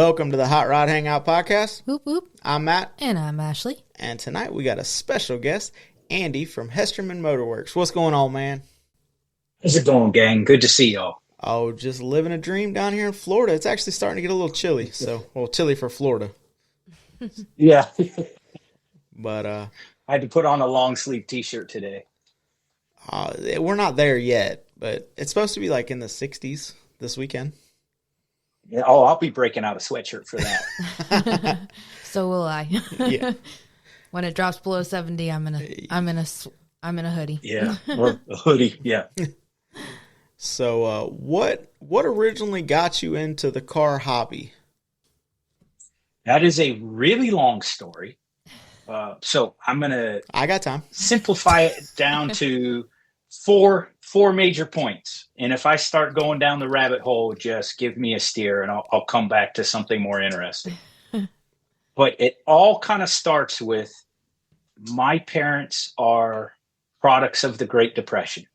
Welcome to the Hot Rod Hangout Podcast. Whoop, whoop. I'm Matt. And I'm Ashley. And tonight we got a special guest, Andy from Hestermann Motorwerks. What's going on, man? How's it going, gang? Good to see y'all. Oh, just living a dream down here in Florida. It's actually starting to get a little chilly. Chilly for Florida. Yeah. But I had to put on a long sleeve t-shirt today. We're not there yet, but it's supposed to be like in the 60s this weekend. Yeah. Oh, I'll be breaking out a sweatshirt for that. So will I. Yeah. When it drops below 70, I'm in a hoodie. Yeah. Or a hoodie. Yeah. So, what originally got you into the car hobby? That is a really long story. So I got time. Simplify it down to four major points. And if I start going down the rabbit hole, just give me a steer and I'll come back to something more interesting. But it all kind of starts with my parents are products of the Great Depression.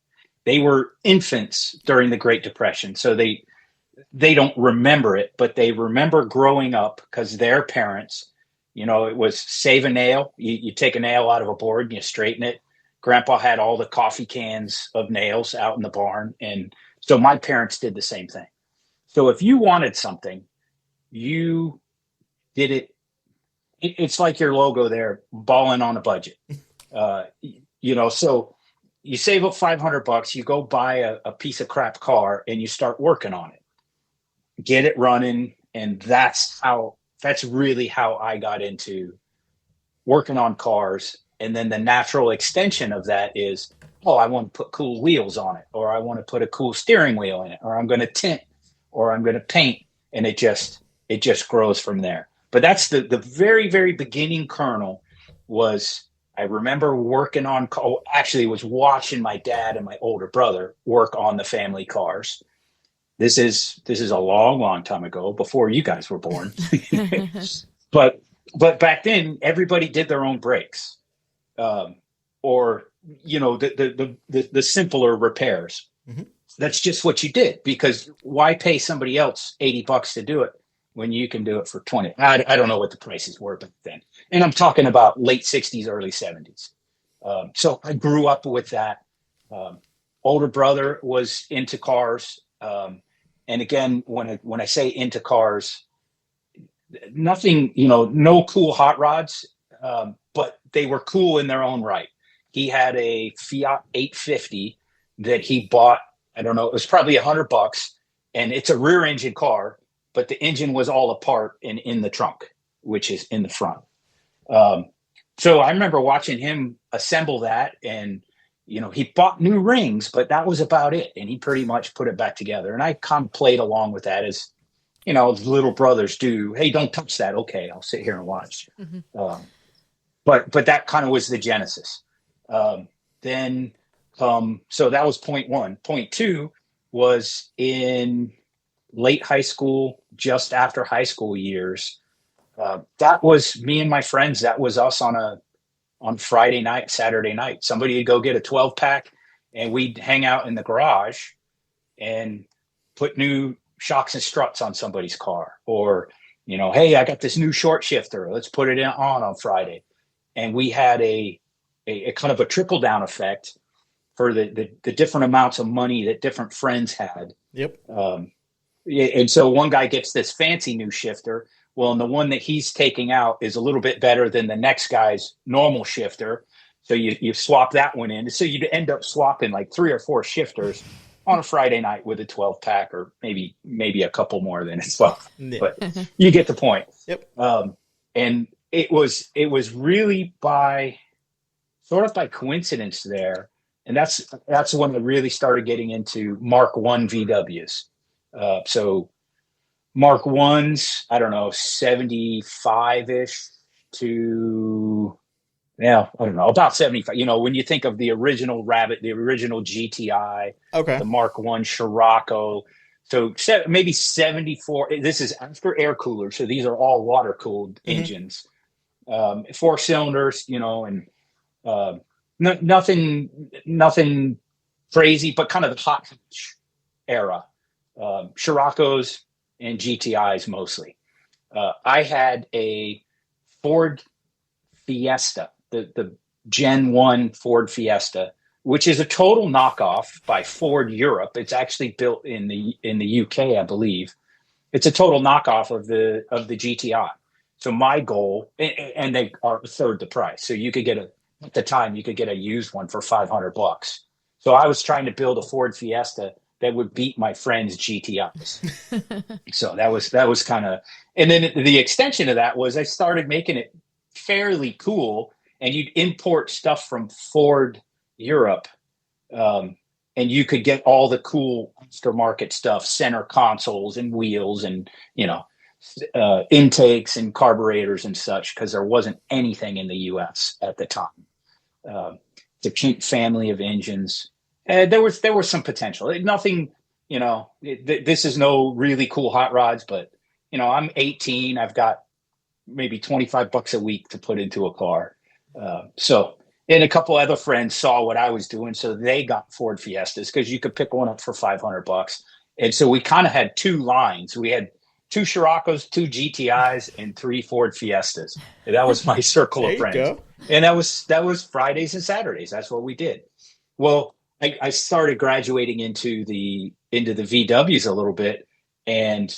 They were infants during the Great Depression. So they don't remember it, but they remember growing up because their parents, it was save a nail. You take a nail out of a board and you straighten it. Grandpa had all the coffee cans of nails out in the barn. And so my parents did the same thing. So if you wanted something, you did it. It's like your logo there, balling on a budget. So you save up $500, you go buy a piece of crap car and you start working on it, get it running. And that's really how I got into working on cars. And then the natural extension of that is, I want to put cool wheels on it, or I want to put a cool steering wheel in it, or I'm going to tint, or I'm going to paint. And it just grows from there. But that's the very, very beginning kernel was, I remember working on, was watching my dad and my older brother work on the family cars. This is a long, long time ago, before you guys were born. But back then, everybody did their own brakes, or the simpler repairs. Mm-hmm. That's just what you did, because why pay somebody else $80 to do it when you can do it for $20? I don't know what the prices were back then, and I'm talking about late '60s, early '70s. So I grew up with that. Older brother was into cars. And again, when I say into cars, nothing, no cool hot rods, but they were cool in their own right. He had a Fiat 850 that he bought. I don't know, it was probably $100, and it's a rear engine car, but the engine was all apart and in the trunk, which is in the front. So I remember watching him assemble that, and he bought new rings, but that was about it. And he pretty much put it back together. And I kind of played along with that as, little brothers do. Hey, don't touch that. Okay, I'll sit here and watch. Mm-hmm. But that kind of was the genesis. So that was point one. Point two was in late high school, just after high school years. That was me and my friends. That was us on Friday night, Saturday night. Somebody would go get a 12-pack, and we'd hang out in the garage and put new shocks and struts on somebody's car. Or, hey, I got this new short shifter. Let's put it on Friday. And we had a kind of a trickle-down effect for the different amounts of money that different friends had. Yep. And so one guy gets this fancy new shifter. Well, and the one that he's taking out is a little bit better than the next guy's normal shifter. So you swap that one in. So you'd end up swapping like 3 or 4 shifters on a Friday night with a 12-pack, or maybe a couple more than it's 12. Yeah. But you get the point. Yep. And it was really by coincidence there. And that's when I really started getting into Mark I VWs. So Mark 1s, I don't know, 75-ish to, I don't know, about 75. When you think of the original Rabbit, the original GTI, okay, the Mark 1 Scirocco, so maybe 74. This is after air coolers, so these are all water-cooled engines. 4 cylinders, and nothing crazy, but kind of the hot hatch era. Scirocco's and GTIs mostly. I had a Ford Fiesta, the Gen 1 Ford Fiesta, which is a total knockoff by Ford Europe. It's actually built in the UK, I believe. It's a total knockoff of the GTI. So my goal, and they are a third the price. So you could get at the time you could get a used one for $500. So I was trying to build a Ford Fiesta that would beat my friend's GTIs. So that was kind of, and then the extension of that was I started making it fairly cool, and you'd import stuff from Ford Europe, and you could get all the cool aftermarket stuff, center consoles and wheels, and intakes and carburetors and such, because there wasn't anything in the U.S. at the time. The cheap family of engines. There was some potential. Nothing, this is no really cool hot rods, but I'm 18. I've got maybe $25 a week to put into a car. And a couple other friends saw what I was doing, so they got Ford Fiestas, because you could pick one up for $500. And so we kind of had two lines. We had 2 Scirocco's, 2 GTIs, and 3 Ford Fiestas. And that was my circle of friends. Go. And that was Fridays and Saturdays. That's what we did. Well, I started graduating into the VWs a little bit, and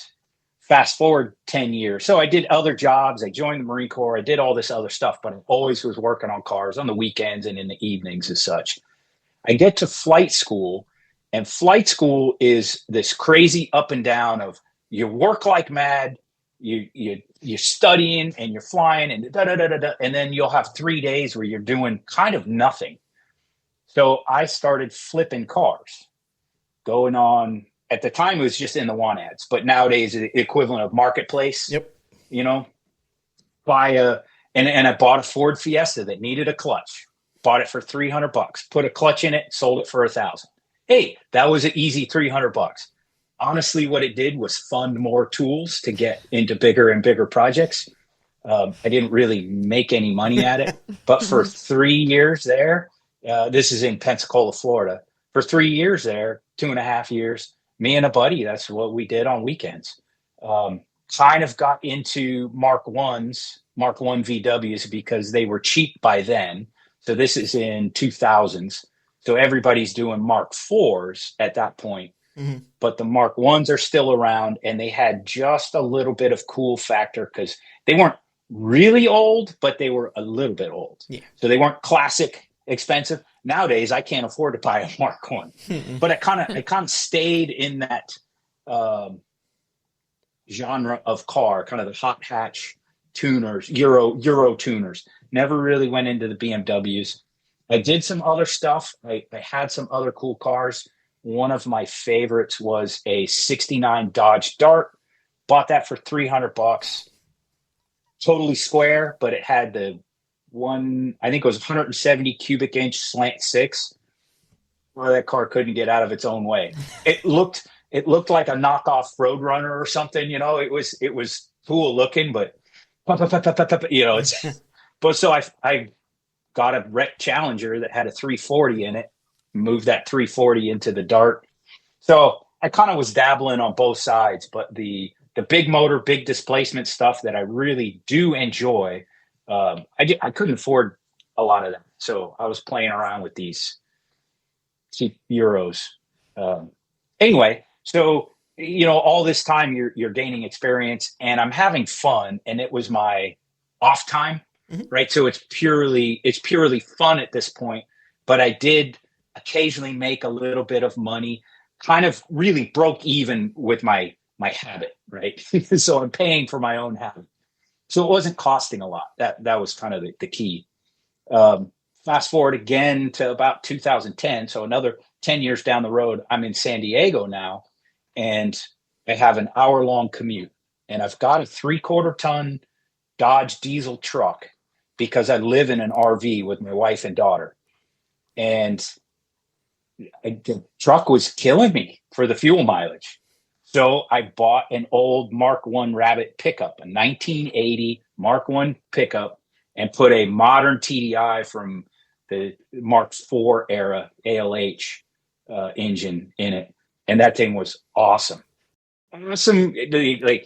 fast forward 10 years. So I did other jobs. I joined the Marine Corps. I did all this other stuff, but I always was working on cars on the weekends and in the evenings and such. I get to flight school, and flight school is this crazy up and down of you work like mad, you're studying and you're flying and and then you'll have 3 days where you're doing kind of nothing. So I started flipping cars, going on. At the time, it was just in the want ads, but nowadays the equivalent of marketplace. Yep. And I bought a Ford Fiesta that needed a clutch. Bought it for $300. Put a clutch in it, sold it for $1,000. Hey, that was an easy $300. Honestly, what it did was fund more tools to get into bigger and bigger projects. I didn't really make any money at it, but for 3 years there, this is in Pensacola, Florida. For 3 years there, 2.5 years, me and a buddy, that's what we did on weekends. Kind of got into Mark 1 VWs because they were cheap by then. So this is in 2000s. So everybody's doing Mark 4s at that point. Mm-hmm. But the Mark 1s are still around, and they had just a little bit of cool factor because they weren't really old, but they were a little bit old. Yeah. So they weren't classic expensive. Nowadays, I can't afford to buy a Mark 1. Mm-mm. But it kind of stayed in that genre of car, kind of the hot hatch tuners, Euro tuners. Never really went into the BMWs. I did some other stuff. I had some other cool cars. One of my favorites was a 69 Dodge Dart. Bought that for $300. Totally square, but it had the I think it was 170 cubic inch slant 6. Well, that car couldn't get out of its own way. It looked like a knockoff Roadrunner or something. It was cool looking, but it's. But so I got a wrecked Challenger that had a 340 in it. Moved that 340 into the Dart. So I kind of was dabbling on both sides, but the big motor, big displacement stuff that I really do enjoy. I couldn't afford a lot of that. So I was playing around with these cheap Euros. Anyway, so, all this time you're gaining experience, and I'm having fun, and it was my off time, mm-hmm. right? So it's purely fun at this point, but I did occasionally make a little bit of money, kind of really broke even with my habit, right? So I'm paying for my own habit. So it wasn't costing a lot. That was kind of the key. Fast forward again to about 2010. So another 10 years down the road, I'm in San Diego now, and I have an hour-long commute. And I've got a 3/4 ton Dodge diesel truck because I live in an RV with my wife and daughter. And the truck was killing me for the fuel mileage. So I bought an old Mark 1 Rabbit pickup, a 1980 Mark 1 pickup, and put a modern TDI from the Mark 4 era ALH engine in it. And that thing was awesome. Like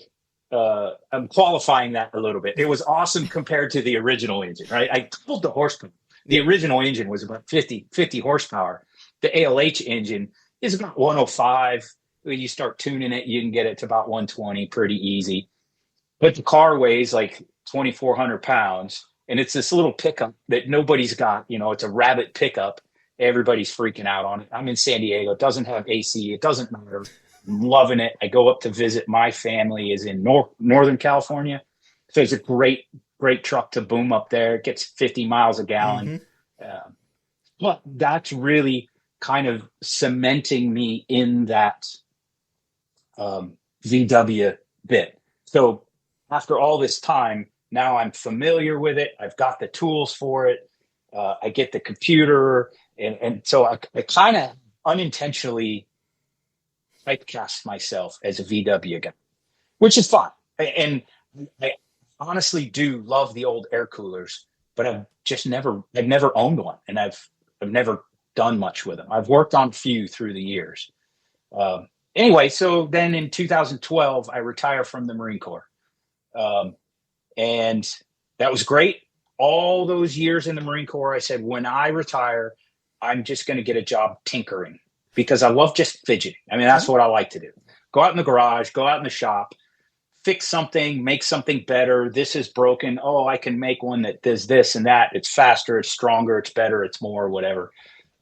I'm qualifying that a little bit. It was awesome compared to the original engine, right? I doubled the horsepower. The original engine was about 50 horsepower. The ALH engine is about 105. When you start tuning it, you can get it to about 120 pretty easy. But the car weighs like 2,400 pounds, and it's this little pickup that nobody's got. You know, it's a rabbit pickup. Everybody's freaking out on it. I'm in San Diego. It doesn't have AC. It doesn't matter. I'm loving it. I go up to visit. My family is in Northern California. So it's a great truck to boom up there. It gets 50 miles a gallon. Mm-hmm. But that's really kind of cementing me in that VW bit. So after all this time, now I'm familiar with it. I've got the tools for it. I get the computer. And so I kind of unintentionally typecast myself as a VW guy, which is fine. And I honestly do love the old air coolers, but I've never owned one, and I've never done much with them. I've worked on a few through the years. Anyway, so then in 2012, I retire from the Marine Corps. And that was great. All those years in the Marine Corps, I said, when I retire, I'm just going to get a job tinkering, because I love just fidgeting. I mean, that's what I like to do. Go out in the garage, go out in the shop, fix something, make something better. This is broken. Oh, I can make one that does this and that. It's faster, it's stronger, it's better, it's more, whatever.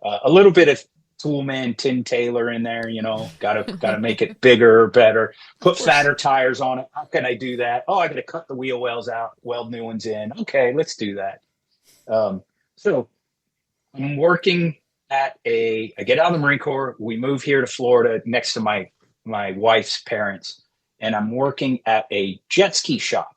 A little bit of Toolman, Tim Taylor in there, you know, gotta make it bigger, better, put fatter tires on it. How can I do that? Oh, I got to cut the wheel wells out, weld new ones in. Okay, let's do that. So I'm working I get out of the Marine Corps. We move here to Florida next to my wife's parents, and I'm working at a jet ski shop,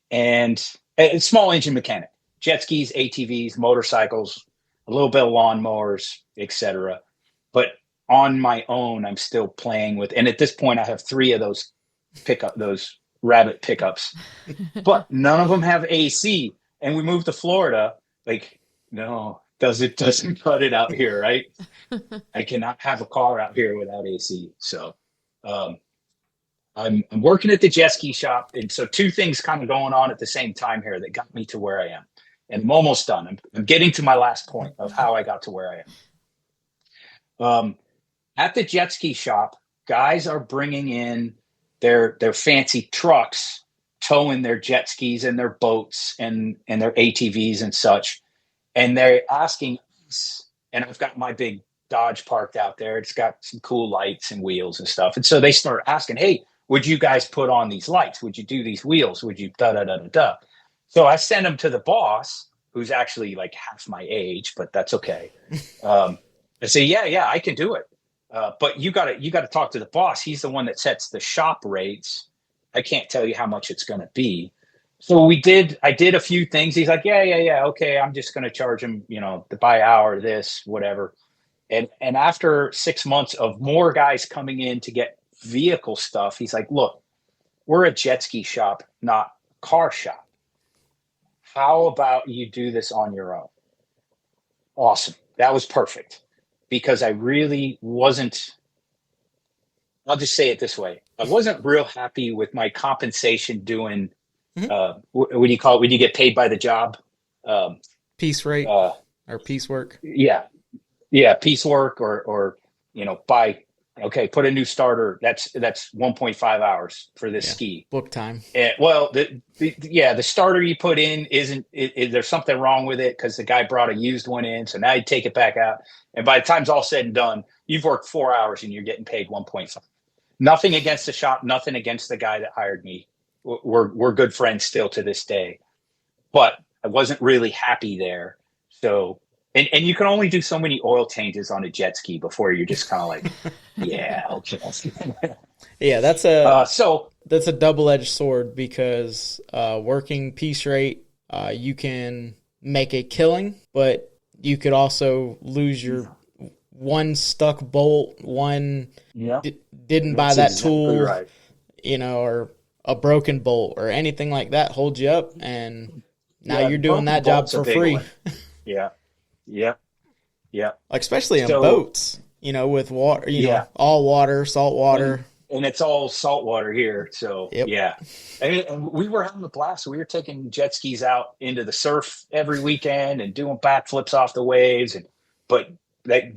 and a small engine mechanic, jet skis, ATVs, motorcycles, a little bit of lawnmowers, etc. But on my own, I'm still playing with, and at this point I have 3 of those rabbit pickups, but none of them have AC. And we moved to Florida, like, no, doesn't cut it out here, right? I cannot have a car out here without AC. So I'm working at the jet ski shop. And so 2 things kind of going on at the same time here that got me to where I am. And I'm almost done. I'm getting to my last point of how I got to where I am. At the jet ski shop, guys are bringing in their fancy trucks, towing their jet skis and their boats and their ATVs and such. And they're asking us, and I've got my big Dodge parked out there. It's got some cool lights and wheels and stuff. And so they start asking, hey, would you guys put on these lights? Would you do these wheels? Would you da-da-da-da-da? So I send them to the boss, who's actually like half my age, but that's okay. I say, yeah, I can do it. But you gotta talk to the boss. He's the one that sets the shop rates. I can't tell you how much it's going to be. So I did a few things. He's like, yeah. Okay. I'm just going to charge him, by hour, this, whatever. And after 6 months of more guys coming in to get vehicle stuff, he's like, look, we're a jet ski shop, not car shop. How about you do this on your own? Awesome. That was perfect, because I really wasn't, I'll just say it this way. I wasn't real happy with my compensation doing, what do you call it when you get paid by the job? Piece rate or piecework. Yeah. Piecework or put a new starter. That's 1.5 hours for this ski. Book time. Well, the starter you put in there's something wrong with it because the guy brought a used one in. So now you take it back out. And by the time it's all said and done, you've worked 4 hours and you're getting paid 1.5. Nothing against the shop, nothing against the guy that hired me. We're good friends still to this day, but I wasn't really happy there. So, and you can only do so many oil changes on a jet ski before you're just kind of like, yeah, okay. Yeah, that's a double-edged sword, because working piece rate, you can make a killing, but you could also lose your one stuck bolt, didn't buy that tool, right. Or a broken bolt or anything like that holds you up, and now you're doing that job for free. Yeah. Like especially in boats, with water, all water, salt water. and it's all saltwater here. So Yep. yeah, and we were having a blast. We were taking jet skis out into the surf every weekend and doing backflips off the waves. But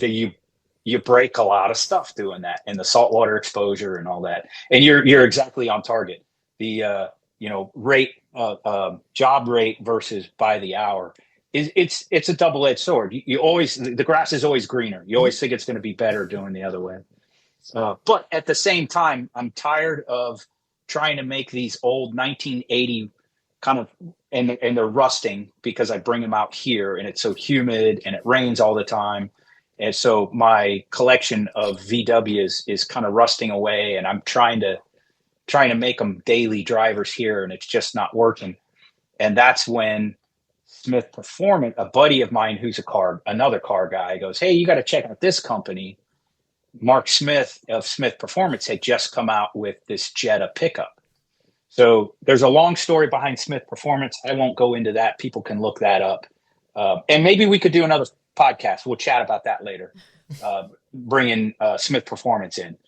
you break a lot of stuff doing that, and the saltwater exposure and all that. And you're exactly on target. The rate, job rate versus by the hour it's a double-edged sword. You always, the grass is always greener. You always think it's going to be better doing the other way. But at the same time, I'm tired of trying to make these old 1980 kind of, and they're rusting because I bring them out here and it's so humid and it rains all the time. And so my collection of VWs is kind of rusting away, and I'm trying to make them daily drivers here, and it's just not working. And that's when Smith Performance, a buddy of mine who's another car guy, goes, "Hey, you got to check out this company." Mark Smith of Smith Performance had just come out with this Jetta pickup. So there's a long story behind Smith Performance. I won't go into that. People can look that up. And maybe we could do another podcast. We'll chat about that later, bringing Smith Performance in.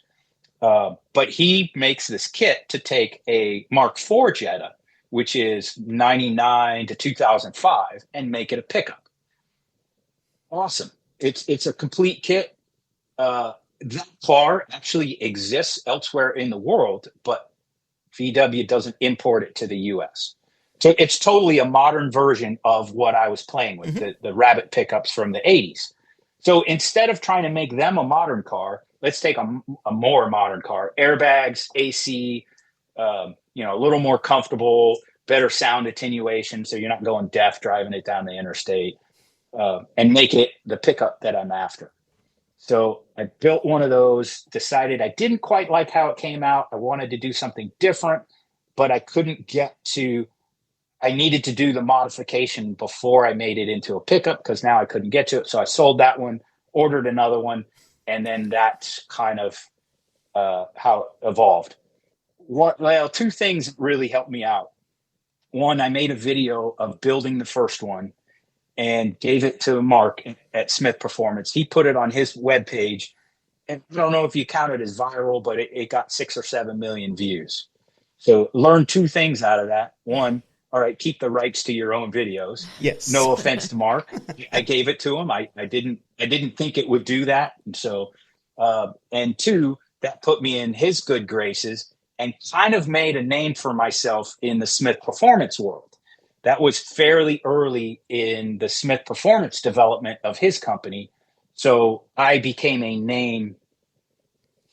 But he makes this kit to take a Mark IV Jetta, which is 99 to 2005, and make it a pickup. Awesome. It's a complete kit. That car actually exists elsewhere in the world, but VW doesn't import it to the US. So it's totally a modern version of what I was playing with, the Rabbit pickups from the 80s. So instead of trying to make them a modern car, let's take a more modern car, airbags, AC, a little more comfortable, better sound attenuation, so you're not going deaf driving it down the interstate, and make it the pickup that I'm after. So I built one of those, decided I didn't quite like how it came out. I wanted to do something different, but I couldn't I needed to do the modification before I made it into a pickup, because now I couldn't get to it. So I sold that one, ordered another one, and then that's kind of how it evolved. Two things really helped me out. One, I made a video of building the first one and gave it to Mark at Smith Performance. He put it on his webpage, and I don't know if you count it as viral, but it got 6 or 7 million views. So learn two things out of that. One, all right, keep the rights to your own videos. Yes. No offense to Mark. I gave it to him. I didn't think it would do that. And so, and two, that put me in his good graces and kind of made a name for myself in the Smith Performance world. That was fairly early in the Smith Performance development of his company. So I became a name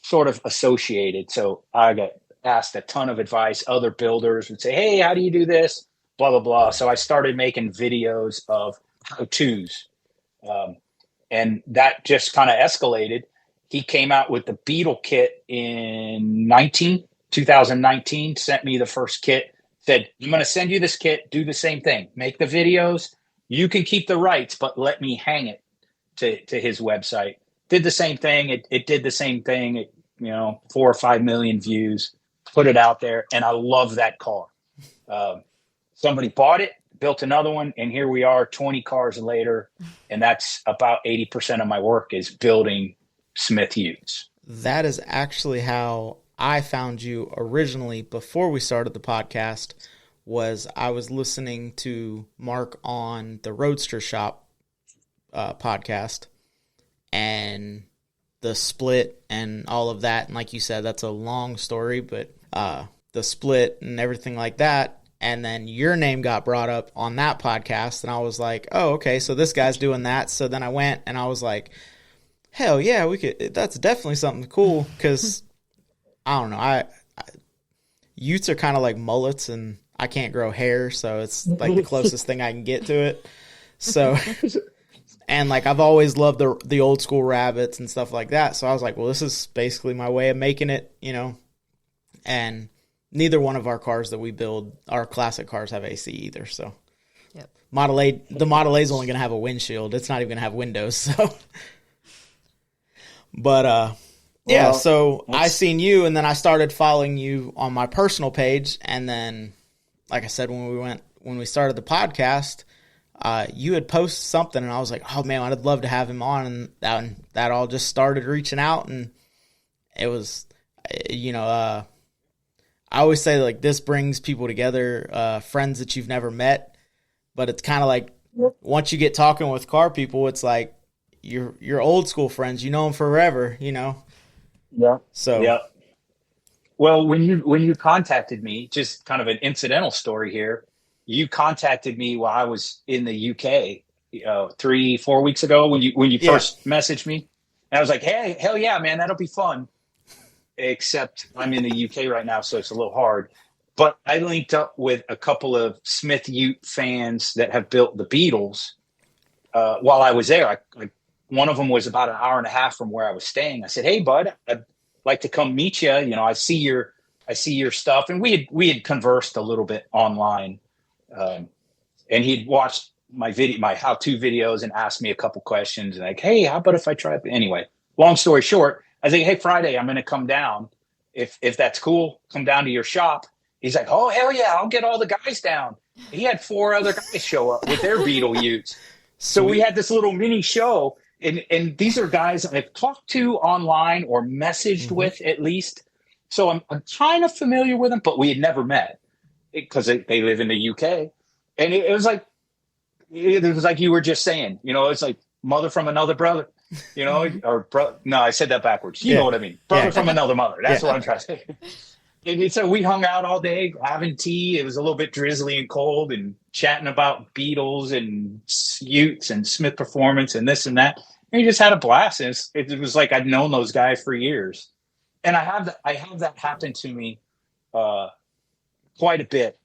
sort of associated. So I got asked a ton of advice. Other builders would say, "Hey, how do you do this?" Blah, blah, blah. So I started making videos of how-tos. And that just kind of escalated. He came out with the Beetle kit in 2019, sent me the first kit. Said, "I'm going to send you this kit. Do the same thing. Make the videos. You can keep the rights, but let me hang it to his website." Did the same thing. It did the same thing. 4 or 5 million views. Put it out there, and I love that car. Somebody bought it, built another one, and here we are 20 cars later, and that's about 80% of my work is building Smith Utes. That is actually how I found you originally before we started the podcast. Was I was listening to Mark on the Roadster Shop podcast, and the split and all of that. And like you said, that's a long story, but the split and everything like that. And then your name got brought up on that podcast, and I was like, oh, okay, so this guy's doing that. So then I went and I was like, hell yeah, we could. That's definitely something cool, because I don't know. Utes are kind of like mullets, and I can't grow hair, so it's like the closest thing I can get to it. So, and like I've always loved the old school rabbits and stuff like that. So I was like, well, this is basically my way of making it, And neither one of our cars that we build, our classic cars, have AC either. So, yep. The Model A is only going to have a windshield. It's not even going to have windows. So, but yeah. So I seen you, and then I started following you on my personal page, and then, like I said, when we started the podcast, you had posted something, and I was like, oh man, I'd love to have him on, and that all just started reaching out, and it was you know, I always say like this brings people together, friends that you've never met, but it's kind of like once you get talking with car people, it's like you're old school friends. You know them forever, you know? Yeah. So, yeah. Well, when you contacted me, just kind of an incidental story here, you contacted me while I was in the UK, 3-4 weeks ago when you first messaged me. And I was like, hey, hell yeah, man, that'll be fun. Except I'm in the UK right now, so it's a little hard. But I linked up with a couple of Smith Ute fans that have built the Beetles while I was there. One of them was about an hour and a half from where I was staying. I said, hey, bud, I'd like to come meet you. You know, I see your stuff. And we had conversed a little bit online. And he'd watched my how-to videos and asked me a couple questions. And like, hey, how about if I try it? Anyway, long story short, I think, hey, Friday, I'm going to come down. If that's cool, come down to your shop. He's like, oh, hell yeah, I'll get all the guys down. He had 4 other guys show up with their Beetle Utes. So we had this little mini show. And these are guys I've talked to online or messaged with at least. So I'm kind of familiar with them, but we had never met because they live in the UK. And it was like you were just saying, you know, it's like mother from another brother, you know, or no, I said that backwards. You know what I mean? Brother from another mother. That's what I'm trying to say. And so we hung out all day having tea. It was a little bit drizzly and cold and chatting about Beetles and Utes and Smith Performance and this and that. And we just had a blast. And it was like I'd known those guys for years. And I have that happen to me quite a bit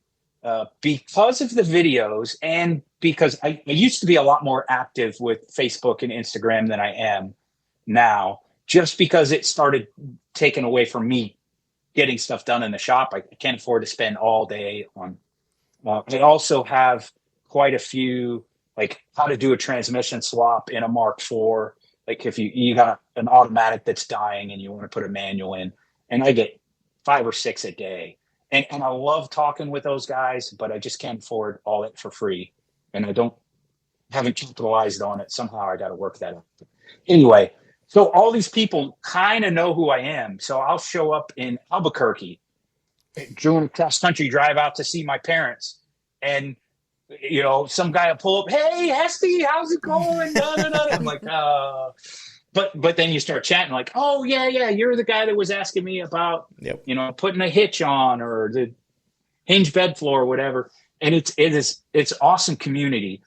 because of the videos and because I used to be a lot more active with Facebook and Instagram than I am now, just because it started taking away from me getting stuff done in the shop. I can't afford to spend all day on. I also have quite a few, like how to do a transmission swap in a Mark IV. Like if you got an automatic that's dying and you want to put a manual in, and I get 5 or 6 a day. And I love talking with those guys, but I just can't afford all it for free. And haven't capitalized on it. Somehow I got to work that out. Anyway, so all these people kind of know who I am. So I'll show up in Albuquerque, doing a cross-country drive out to see my parents. And, you know, some guy will pull up, hey, Hesty, how's it going? I'm like, But then you start chatting like, oh, yeah, you're the guy that was asking me about, you know, putting a hitch on or the hinge bed floor or whatever. And it's awesome community.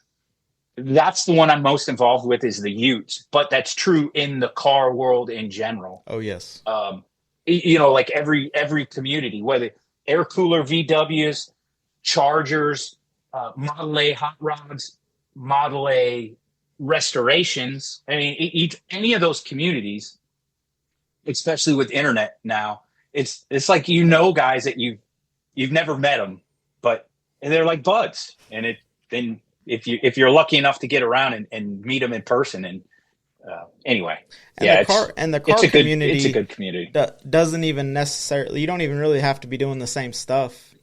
That's the one I'm most involved with is the Utes, but that's true in the car world in general. Oh, yes. You know, like every community, whether air cooler VWs, Chargers, Model A hot rods, Model A restorations. I mean, any of those communities, especially with internet now, it's like, you know, guys that you've never met them, but they're like buds. And then if you're lucky enough to get around and meet them in person, and anyway, the car community, it's a good community. Doesn't even necessarily, you don't even really have to be doing the same stuff.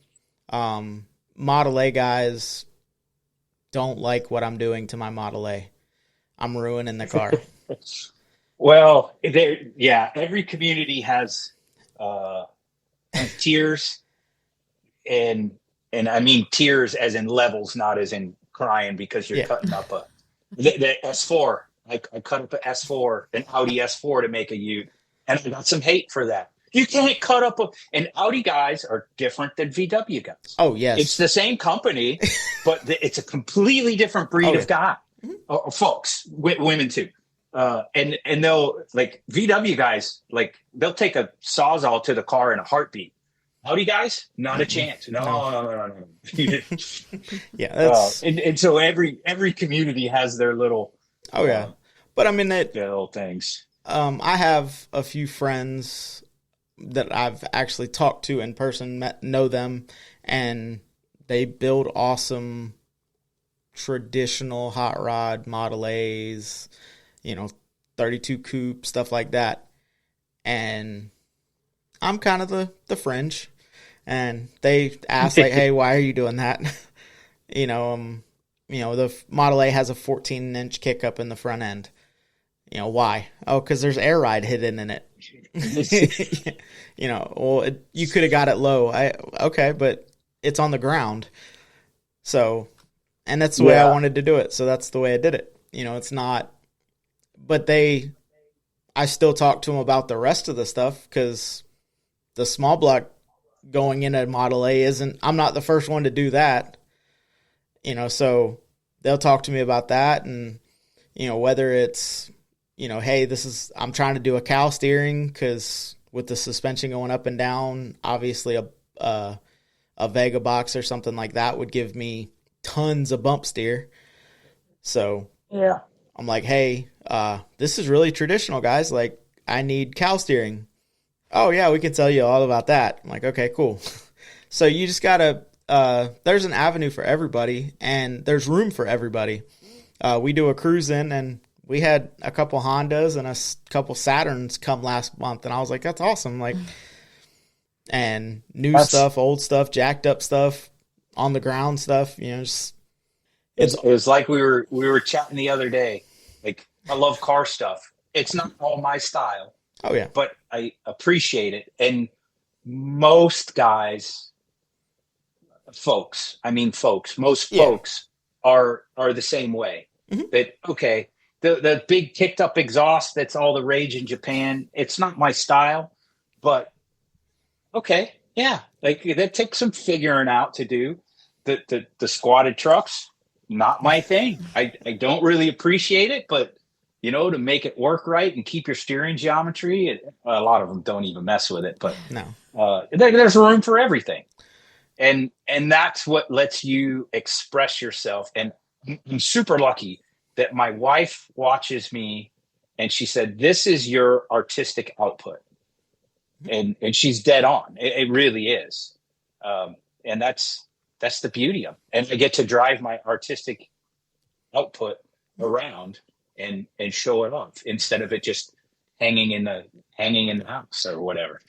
Model A guys don't like what I'm doing to my Model A. I'm ruining the car. Well, every community has tiers, and I mean tiers as in levels, not as in crying because you're cutting up the S4. I cut up an S4, an Audi S4 to make a Ute, and I got some hate for that. You can't cut up and Audi guys are different than VW guys. Oh, yes. It's the same company, but it's a completely different breed of guy. Or folks, women too. And they'll, like, VW guys, like, they'll take a Sawzall to the car in a heartbeat. Audi guys, not a chance. No. Yeah. And so every community has their little. Oh, yeah. But I mean, their little things. I have a few friends that I've actually talked to in person, know them, and they build awesome traditional hot rod Model A's, you know, 32 coupe, stuff like that. And I'm kind of the fringe. And they ask like, hey, why are you doing that? The Model A has a 14-inch kick up in the front end. You know, why? Oh, because there's air ride hidden in it. Well, you could have got it low. Okay, but it's on the ground. So, and that's the way I wanted to do it. So that's the way I did it. It's not, but I still talk to them about the rest of the stuff, because the small block going into Model A I'm not the first one to do that. So they'll talk to me about that, and, whether it's, hey, I'm trying to do a cow steering, because with the suspension going up and down, obviously a Vega box or something like that would give me tons of bump steer. So yeah, I'm like, hey, this is really traditional, guys. Like, I need cow steering. Oh yeah, we can tell you all about that. I'm like, okay, cool. So you just gotta, there's an avenue for everybody, and there's room for everybody. We do a cruise in, and we had a couple Hondas and a couple Saturns come last month, and I was like, that's awesome. Like, and stuff, old stuff, jacked up stuff, on the ground stuff, just. It was like we were chatting the other day. Like, I love car stuff. It's not all my style. Oh yeah. But I appreciate it. And most guys, folks are the same way. Mm-hmm. That, okay, the big kicked up exhaust, that's all the rage in Japan. It's not my style, but okay, yeah. Like, that takes some figuring out to do. The squatted trucks, not my thing. I don't really appreciate it, but to make it work right and keep your steering geometry, a lot of them don't even mess with it. But no, there's room for everything, and that's what lets you express yourself. And I'm super lucky that my wife watches me, and she said, "This is your artistic output," and she's dead on. It really is, and that's the beauty of it. And I get to drive my artistic output around and show it off, instead of it just hanging in the house or whatever.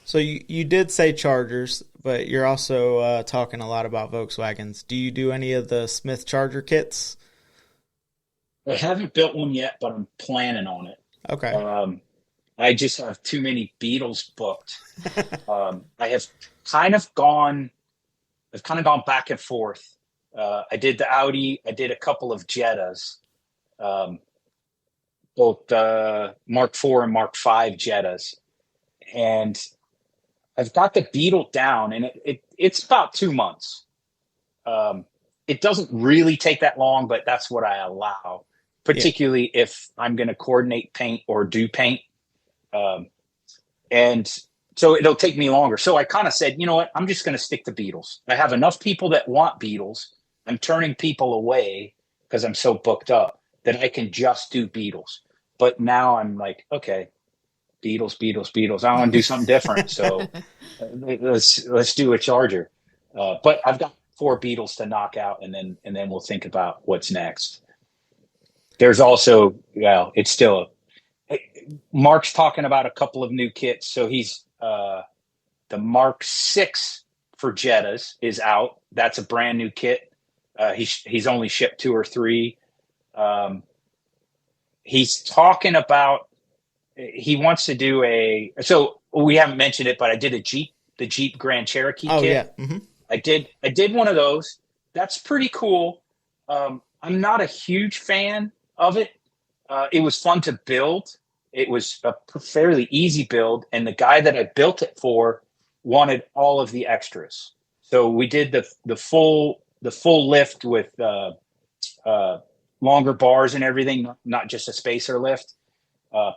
So you did say Chargers, but you're also talking a lot about Volkswagens. Do you do any of the Smith Charger kits? I haven't built one yet, but I'm planning on it. Okay. I just have too many Beetles booked. I have kind of gone back and forth. I did the Audi. I did a couple of Jettas. Both Mark IV and Mark V Jettas, and I've got the Beetle down, and it's about 2 months. It doesn't really take that long, but that's what I allow, particularly if I'm going to coordinate paint or do paint, and so it'll take me longer. So I kind of said, you know what, I'm just going to stick to Beetles. I have enough people that want Beetles. I'm turning people away because I'm so booked up that I can just do Beetles. But now I'm like, okay, Beetles. I want to do something different. So let's do a Charger. But I've got 4 Beetles to knock out, and then we'll think about what's next. There's also, it's still Mark's talking about a couple of new kits. So he's the Mark VI for Jettas is out. That's a brand new kit. He's only shipped 2 or 3. He's talking about, he wants to do so we haven't mentioned it, but I did the Jeep Grand Cherokee kit. Yeah. Mm-hmm. I did one of those. That's pretty cool. I'm not a huge fan of it. It was fun to build. It was a fairly easy build, and the guy that I built it for wanted all of the extras. So we did the full lift with longer bars and everything, not just a spacer lift.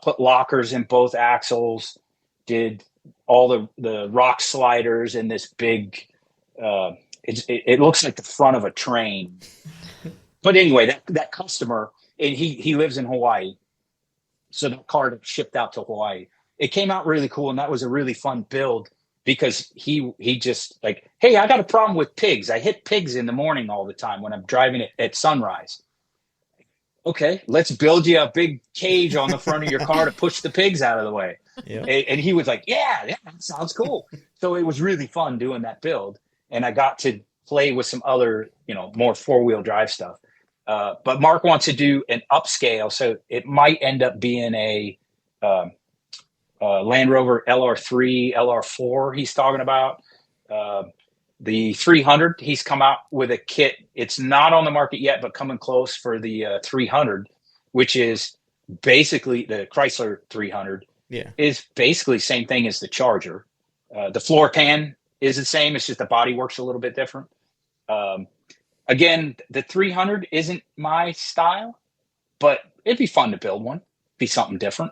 Put lockers in both axles, did all the rock sliders in this big, it looks like the front of a train. But anyway, that customer, and he lives in Hawaii. So that car shipped out to Hawaii. It came out really cool, and that was a really fun build, because he just like, hey, I got a problem with pigs. I hit pigs in the morning all the time when I'm driving it at sunrise. Okay, let's build you a big cage on the front of your car to push the pigs out of the way. Yeah. And he was like, yeah, that sounds cool. So it was really fun doing that build. And I got to play with some other, more 4-wheel drive stuff. But Mark wants to do an upscale. So it might end up being Land Rover LR3, LR4 he's talking about. The 300, he's come out with a kit. It's not on the market yet, but coming close for the 300, which is basically the Chrysler 300. Yeah. Is basically same thing as the Charger. The floor pan is the same. It's just the body works a little bit different. Again, the 300 isn't my style, but it'd be fun to build one. Be something different.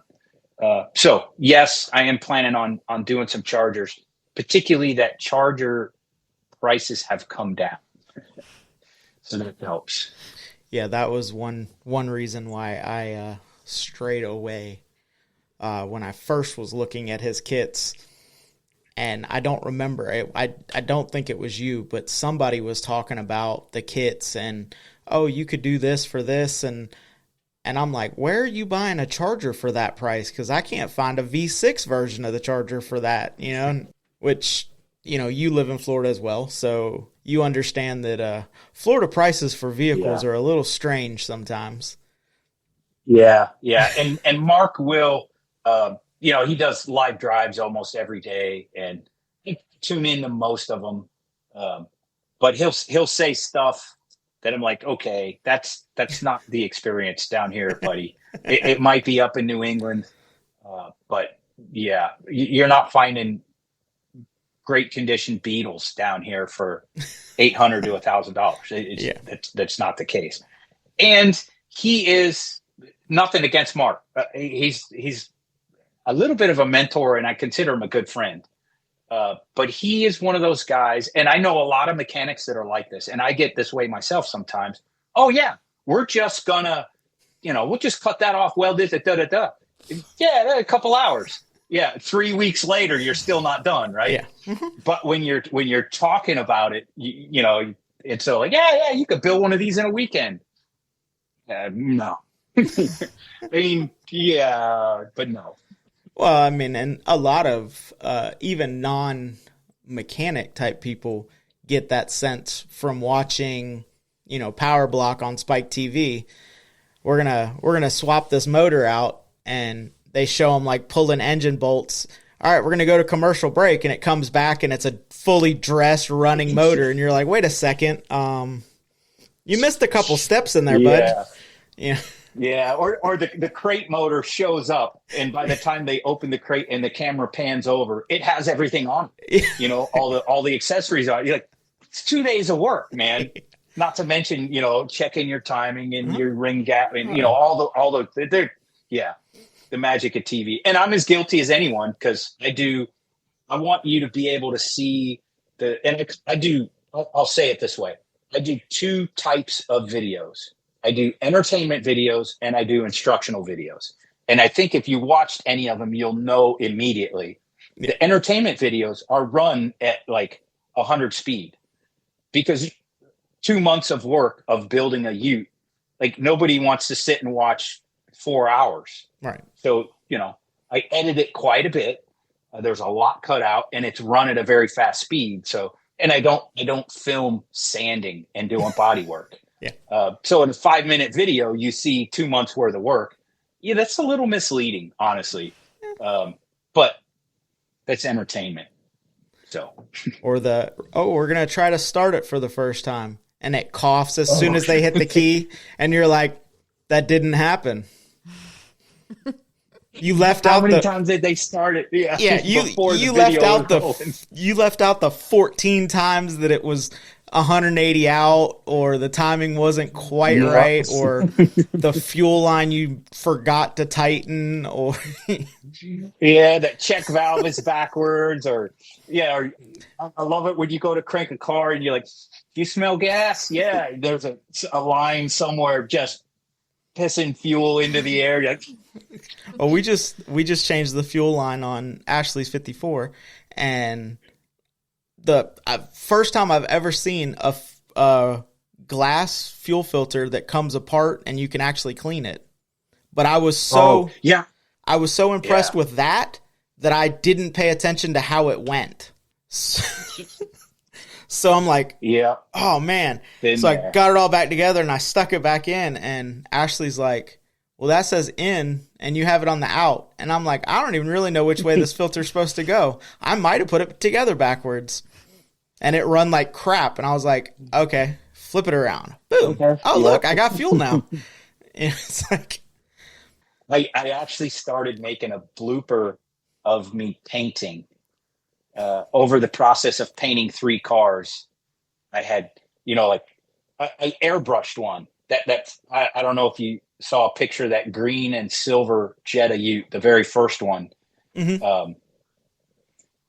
So yes, I am planning on doing some Chargers, particularly that Charger prices have come down. So that helps. Yeah, that was one reason why I strayed away when I first was looking at his kits. And I don't remember, I don't think it was you, but somebody was talking about the kits and, oh, you could do this for this. And I'm like, where are you buying a Charger for that price? Because I can't find a V6 version of the Charger for that, which, you live in Florida as well. So you understand that Florida prices for vehicles are a little strange sometimes. Yeah. And Mark will, he does live drives almost every day, and I tune into most of them. But he'll say stuff that I'm like, okay, that's not the experience down here, buddy. It might be up in New England, but yeah, you're not finding great condition Beetles down here for $800 to $1,000. That's not the case. And he is nothing against Mark. He's a little bit of a mentor, and I consider him a good friend. But he is one of those guys, and I know a lot of mechanics that are like this, and I get this way myself sometimes. Oh yeah, we're just gonna, we'll just cut that off, weld it, Yeah, a couple hours. Yeah, 3 weeks later, you're still not done, right? Yeah. Mm-hmm. But when you're talking about it, it's so like, yeah, you could build one of these in a weekend. No. I mean, yeah, but no. Well, I mean, and a lot of even non-mechanic type people get that sense from watching, Power Block on Spike TV. We're gonna swap this motor out, and they show them like pulling engine bolts. All right, we're gonna go to commercial break, and it comes back, and it's a fully dressed running motor, and you're like, wait a second, you missed a couple steps in there, bud. Yeah. Yeah, or the crate motor shows up, and by the time they open the crate and the camera pans over, it has everything on it. All the accessories are. You're like, it's 2 days of work, man. Not to mention, checking your timing and your ring gap, and the magic of TV. And I'm as guilty as anyone, because I want you to be able to see I'll say it this way. I do two types of videos. I do entertainment videos and I do instructional videos. And I think if you watched any of them, you'll know immediately. Yeah. The entertainment videos are run at like 100 speed, because 2 months of work of building a ute, like nobody wants to sit and watch 4 hours. Right. So, I edit it quite a bit. There's a lot cut out, and it's run at a very fast speed. So, and I don't film sanding and doing body work. Yeah. So in a 5-minute video, you see 2 months worth of work. Yeah, that's a little misleading, honestly. But that's entertainment. So. Or we're going to try to start it for the first time, and it coughs as soon as they hit the key, and you're like, that didn't happen. You left out How many times did they start it? Yeah, you left out the 14 times that it was 180 out, or the timing wasn't quite right, or the fuel line you forgot to tighten, or that check valve is backwards, or I love it when you go to crank a car and you're like, do you smell gas? Yeah, there's a line somewhere just pissing fuel into the air. Like, well, we just changed the fuel line on Ashley's 54, and the first time I've ever seen a glass fuel filter that comes apart and you can actually clean it. But I was so impressed with that I didn't pay attention to how it went. So I'm like, oh man. So I got it all back together and I stuck it back in, and Ashley's like, well, that says in, and you have it on the out. And I'm like, I don't even really know which way this filter's supposed to go. I might have put it together backwards. And it run like crap. And I was like, okay, flip it around. Boom. Okay. Oh, look, I got fuel now. It's like... I actually started making a blooper of me painting. Over the process of painting 3 cars, I had, I airbrushed one. I don't know if you saw a picture of that green and silver Jetta Ute, the very first one. Mm-hmm.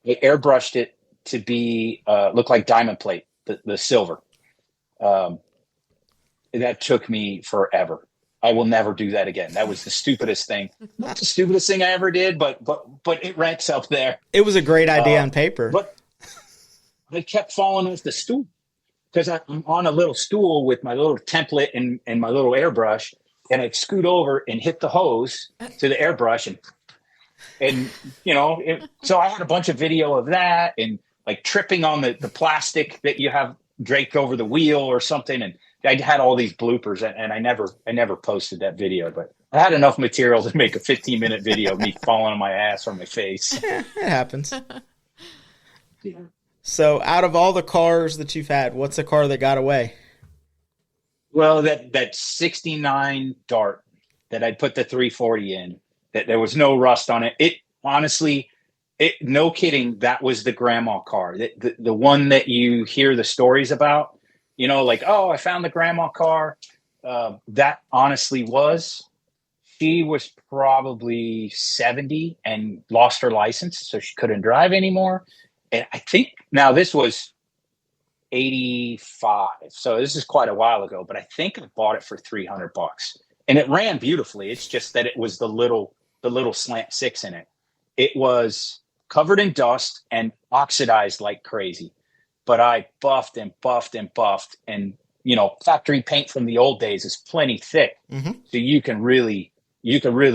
I airbrushed it to be look like diamond plate, the silver. That took me forever. I will never do that again. That was the stupidest thing. Not the stupidest thing I ever did, but it ranks up there. It was a great idea on paper. But I kept falling off the stool because I'm on a little stool with my little template and my little airbrush, and I'd scoot over and hit the hose to the airbrush and so I had a bunch of video of that and like tripping on the plastic that you have draped over the wheel or something. And I had all these bloopers and I never posted that video, but I had enough material to make a 15-minute video of me falling on my ass or my face. Yeah, it happens. Yeah. So out of all the cars that you've had, what's the car that got away? Well, that 69 Dart that I'd put the 340 in, that there was no rust on it. It honestly, no kidding, that was the grandma car. The one that you hear the stories about, like, oh, I found the grandma car. That honestly was. She was probably 70 and lost her license, so she couldn't drive anymore. And I think now this was 85, so this is quite a while ago, but I think I bought it for $300 and it ran beautifully. It's just that it was the little slant 6 in it. It was covered in dust and oxidized like crazy, but I buffed and buffed and buffed, and factory paint from the old days is plenty thick. Mm-hmm. So you can really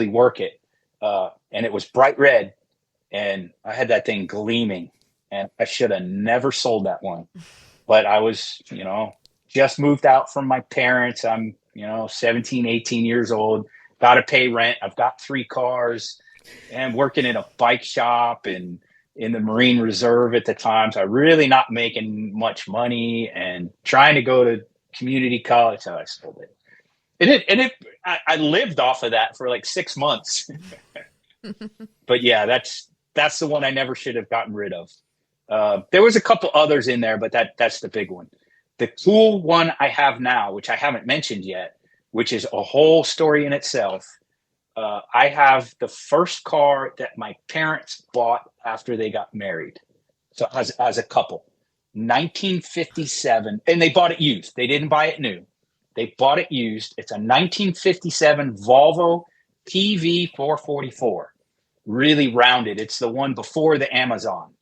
work it. And it was bright red, and I had that thing gleaming, and I should have never sold that one. But I was, just moved out from my parents. I'm, 17, 18 years old, got to pay rent. I've got 3 cars and working in a bike shop and in the Marine Reserve at the time. So I'm really not making much money and trying to go to community college. So I sold it. I lived off of that for like 6 months. But yeah, that's the one I never should have gotten rid of. There was a couple others in there, but that's the big one. The cool one I have now, which I haven't mentioned yet, which is a whole story in itself. I have the first car that my parents bought after they got married. So as a couple, 1957, and they bought it used. They didn't buy it new. They bought it used. It's a 1957 Volvo PV 444, really rounded. It's the one before the Amazon.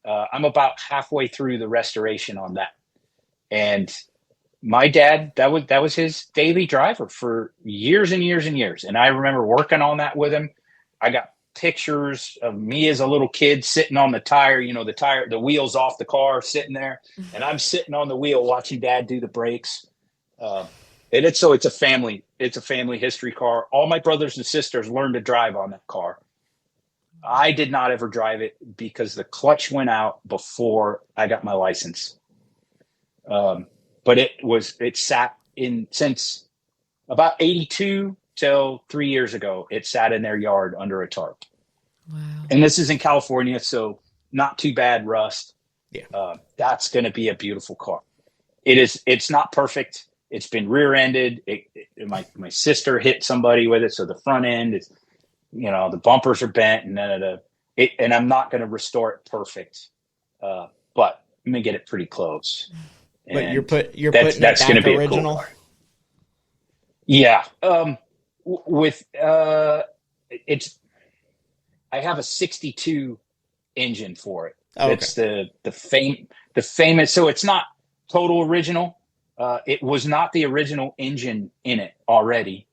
I'm about halfway through the restoration on that. And my dad, that was his daily driver for years and years and years. And I remember working on that with him. I got pictures of me as a little kid sitting on the tire, the wheels off the car, sitting there. And I'm sitting on the wheel watching Dad do the brakes. And it's a family history car. All my brothers and sisters learned to drive on that car. I did not ever drive it because the clutch went out before I got my license. But it sat in since about 82 till 3 years ago. It sat in their yard under a tarp. Wow. And this is in California, so not too bad rust. Yeah. That's going to be a beautiful car. It's not perfect. It's been rear-ended. My sister hit somebody with it, so the front end is, the bumpers are bent, and I'm not going to restore it perfect, but I'm going to get it pretty close. But you're putting it back original. Cool, yeah. I have a 62 engine for it. Oh, it's okay. the famous. So it's not total original. It was not the original engine in it already.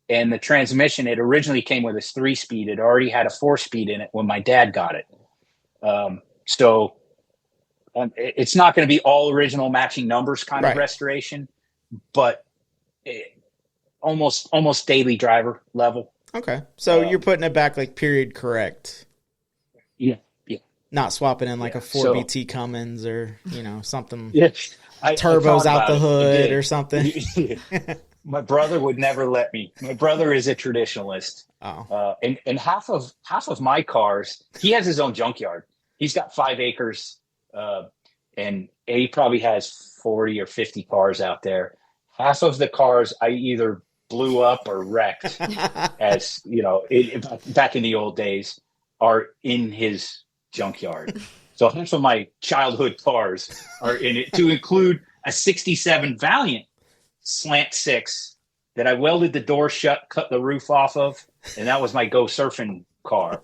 And the transmission, it originally came with a 3-speed. It already had a 4-speed in it when my dad got it. It's not going to be all original matching numbers kind of restoration, but almost daily driver level. Okay. So you're putting it back like period correct. Yeah. Yeah. Not swapping in like a 4BT Cummins or, something. Yeah. Turbos out the hood or something. My brother would never let me. My brother is a traditionalist. Oh. And half of my cars, he has his own junkyard. He's got 5 acres, and he probably has 40 or 50 cars out there. Half of the cars I either blew up or wrecked, as back in the old days, are in his junkyard. So half of my childhood cars are in it, to include a '67 Valiant slant 6 that I welded the door shut, cut the roof off of, and that was my go surfing car.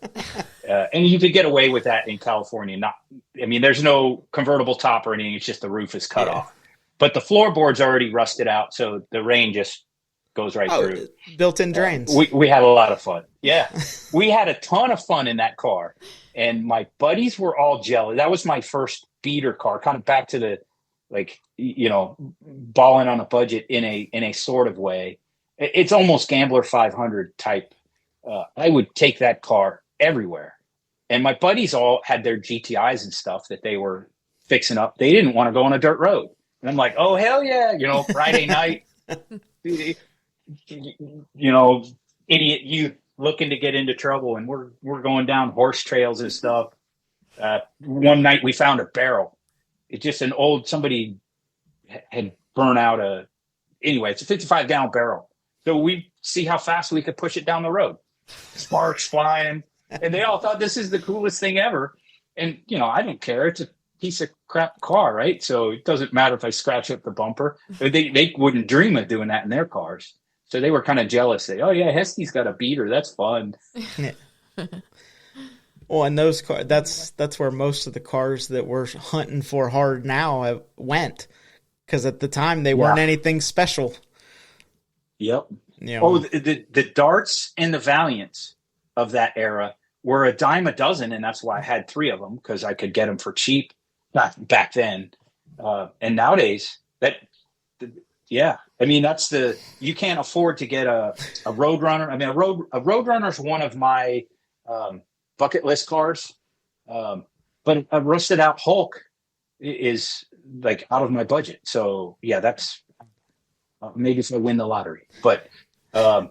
And you could get away with that in California. There's no convertible top or anything. It's just the roof is cut off. But the floorboard's already rusted out, so the rain just goes right through. Built-in drains. We had a lot of fun. Yeah. We had a ton of fun in that car. And my buddies were all jealous. That was my first beater car, kind of back to the, balling on a budget in a sort of way. It's almost Gambler 500 type. I would take that car everywhere. And my buddies all had their GTIs and stuff that they were fixing up. They didn't want to go on a dirt road. And I'm like, oh, hell yeah. Friday night, idiot youth looking to get into trouble. And we're going down horse trails and stuff. One night we found a barrel. It's just somebody had burnt out it's a 55-gallon barrel. So we see how fast we could push it down the road. Sparks flying. And they all thought this is the coolest thing ever. And, I don't care. It's a piece of crap car, right? So it doesn't matter if I scratch up the bumper. They wouldn't dream of doing that in their cars. So they were kind of jealous. Oh, yeah, Hesty's got a beater. That's fun. Well, and those cars, that's where most of the cars that we're hunting for hard now went. Because at the time, they weren't anything special. Yep. The darts and the Valiants of that era were a dime a dozen, and that's why I had 3 of them, because I could get them for cheap back then. And nowadays, you can't afford to get a Roadrunner. A Roadrunner is one of my bucket list cars, but a rusted out Hulk is like out of my budget. So yeah, that's maybe if I win the lottery, but a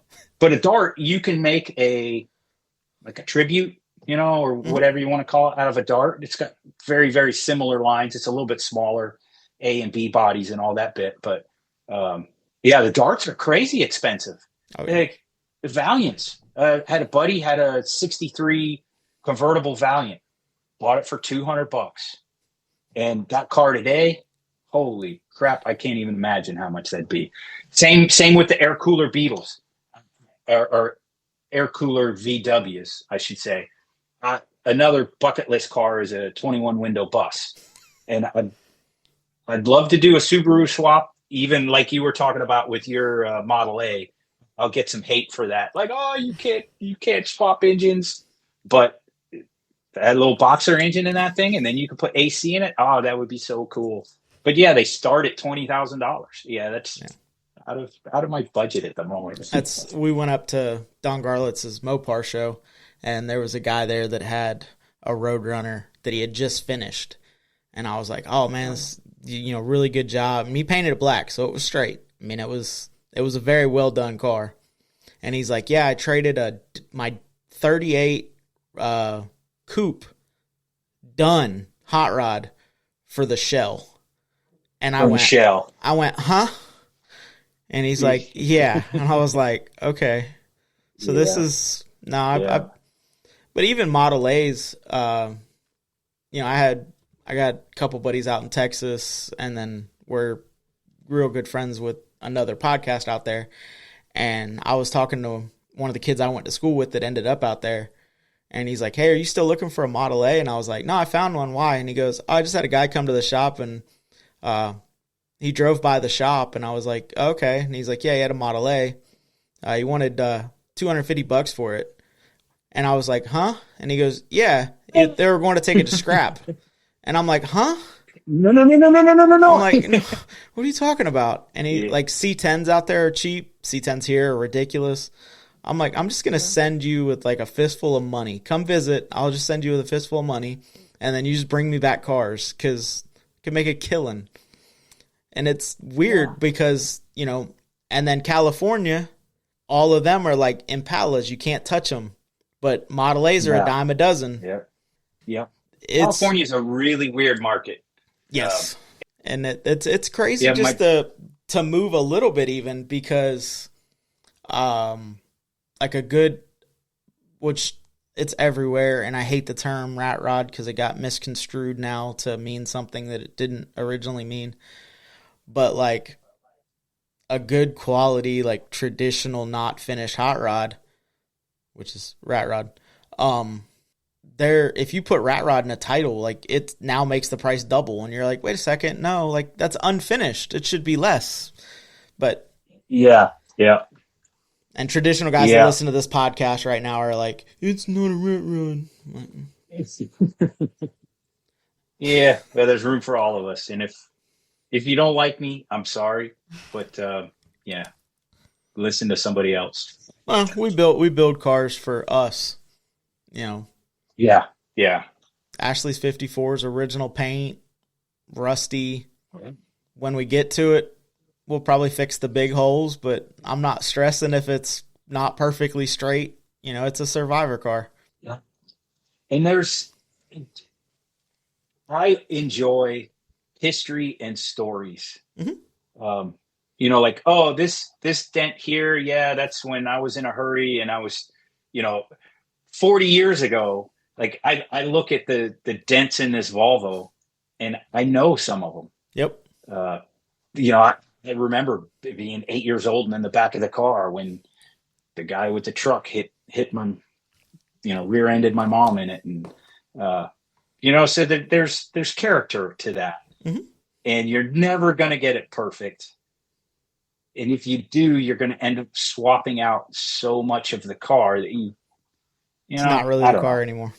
Dart, you can make a tribute, or whatever you want to call it, out of a Dart. It's got very, very similar lines. It's a little bit smaller, A and B bodies and all that bit. But the Darts are crazy expensive. The Valiants, had a buddy had a 63 convertible Valiant, bought it for $200. And that car today, holy crap, I can't even imagine how much that'd be. Same with the air cooler Beetles, or air cooler VWs, I should say. Another bucket list car is a 21 window bus. And I'd love to do a Subaru swap, even like you were talking about with your Model A. I'll get some hate for that. Like, oh, you can't swap engines. But that little boxer engine in that thing, and then you could put AC in it. Oh, that would be so cool. But yeah, they start at $20,000. Yeah, that's out of my budget at the moment. We went up to Don Garlitz's Mopar show, and there was a guy there that had a Roadrunner that he had just finished, and I was like, oh man, this, really good job. And he painted it black, so it was straight. It was a very well done car. And he's like, yeah, I traded my 38 coupe done hot rod for the shell. And I went, huh? And he's like, yeah. And I was like, okay. So this is but even Model A's, I got a couple buddies out in Texas, and then we're real good friends with another podcast out there. And I was talking to one of the kids I went to school with that ended up out there. And he's like, hey, are you still looking for a Model A? And I was like, no, I found one. Why? And he goes, I just had a guy come to the shop, and he drove by the shop. And I was like, okay. And he's like, yeah, he had a Model A. He wanted $250 for it. And I was like, huh? And he goes, yeah, they were going to take it to scrap. And I'm like, huh? no. I'm like, no, what are you talking about? And he like C10s out there are cheap. C10s here are ridiculous. I'm like, I'm just going to send you with like a fistful of money. Come visit. I'll just send you with a fistful of money. And then you just bring me back cars because I can make a killing. And it's weird because, you know, and then California, all of them are like Impalas. You can't touch them. But Model A's are a dime a dozen. Yeah. California is a really weird market. Yes. And it's crazy just to move a little bit even because like a good, which it's everywhere, and I hate the term rat rod because it got misconstrued now to mean something that it didn't originally mean. But like a good quality, like traditional not finished hot rod, which is rat rod, if you put rat rod in a title, like it now makes the price double, and you're like, wait a second, no, like that's unfinished. It should be less. But yeah. And traditional guys that listen to this podcast right now are like, it's not a rat rod. Yeah, well, there's room for all of us. And if you don't like me, I'm sorry. But listen to somebody else. Well, we build cars for us, you know. Yeah. Ashley's 54's original paint, rusty. When we get to it, we'll probably fix the big holes, but I'm not stressing if it's not perfectly straight. You know, it's a survivor car. Yeah. And I enjoy history and stories. Mm-hmm. You know, like, oh, this dent here. Yeah, that's when I was in a hurry and I was, 40 years ago. Like I look at the dents in this Volvo and I know some of them. Yep. I remember being 8 years old and in the back of the car when the guy with the truck hit my, rear-ended my mom in it. And, so that there's character to that. Mm-hmm. And you're never going to get it perfect. And if you do, you're going to end up swapping out so much of the car that it's not really the car anymore.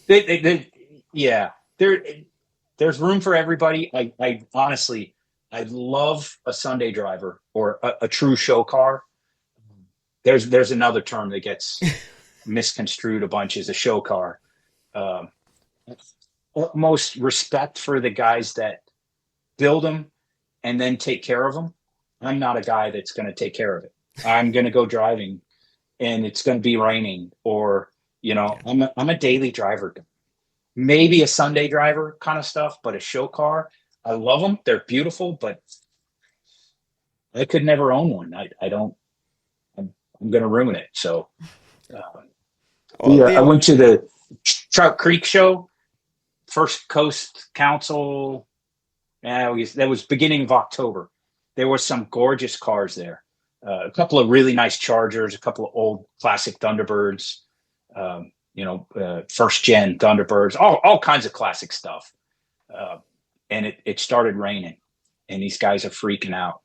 There's room for everybody. I honestly, I love a Sunday driver or a true show car. There's another term that gets misconstrued a bunch as a show car. Most respect for the guys that build them and then take care of them. I'm not a guy that's going to take care of it. I'm going to go driving and it's going to be raining or, I'm a daily driver. Maybe a Sunday driver kind of stuff, but a show car, I love them. They're beautiful, but I could never own one. I don't. I'm going to ruin it. So, I went to the Trout Creek show, First Coast Council. That was beginning of October. There were some gorgeous cars there. A couple of really nice Chargers, a couple of old classic Thunderbirds. First gen Thunderbirds, all kinds of classic stuff. And it started raining and these guys are freaking out.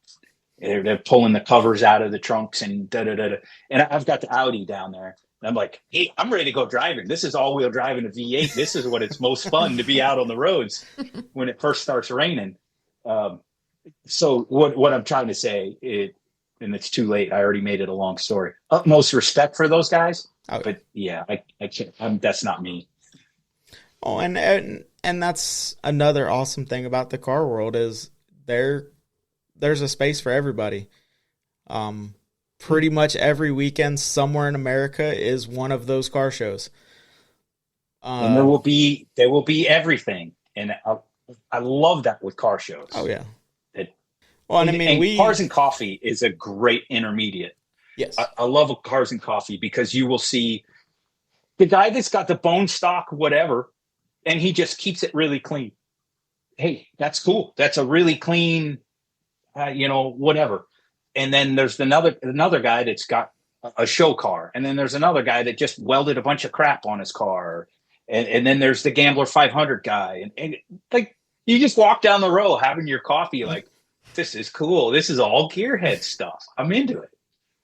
They're pulling the covers out of the trunks and da-da-da-da. And I've got the Audi down there. And I'm like, hey, I'm ready to go driving. This is all-wheel driving a V8. This is what it's most fun to be out on the roads when it first starts raining. So what I'm trying to say, and it's too late. I already made it a long story. Utmost respect for those guys. But yeah, I can't. That's not me. Oh, and that's another awesome thing about the car world is there's a space for everybody. Pretty much every weekend somewhere in America is one of those car shows. And there will be everything, and I love that with car shows. Oh yeah. Cars and Coffee is a great intermediate. Yes. I love Cars and Coffee because you will see the guy that's got the bone stock, whatever, and he just keeps it really clean. Hey, that's cool. That's a really clean, whatever. And then there's another guy that's got a show car. And then there's another guy that just welded a bunch of crap on his car. And then there's the Gambler 500 guy. And like, you just walk down the row having your coffee like, this is cool. This is all gearhead stuff. I'm into it.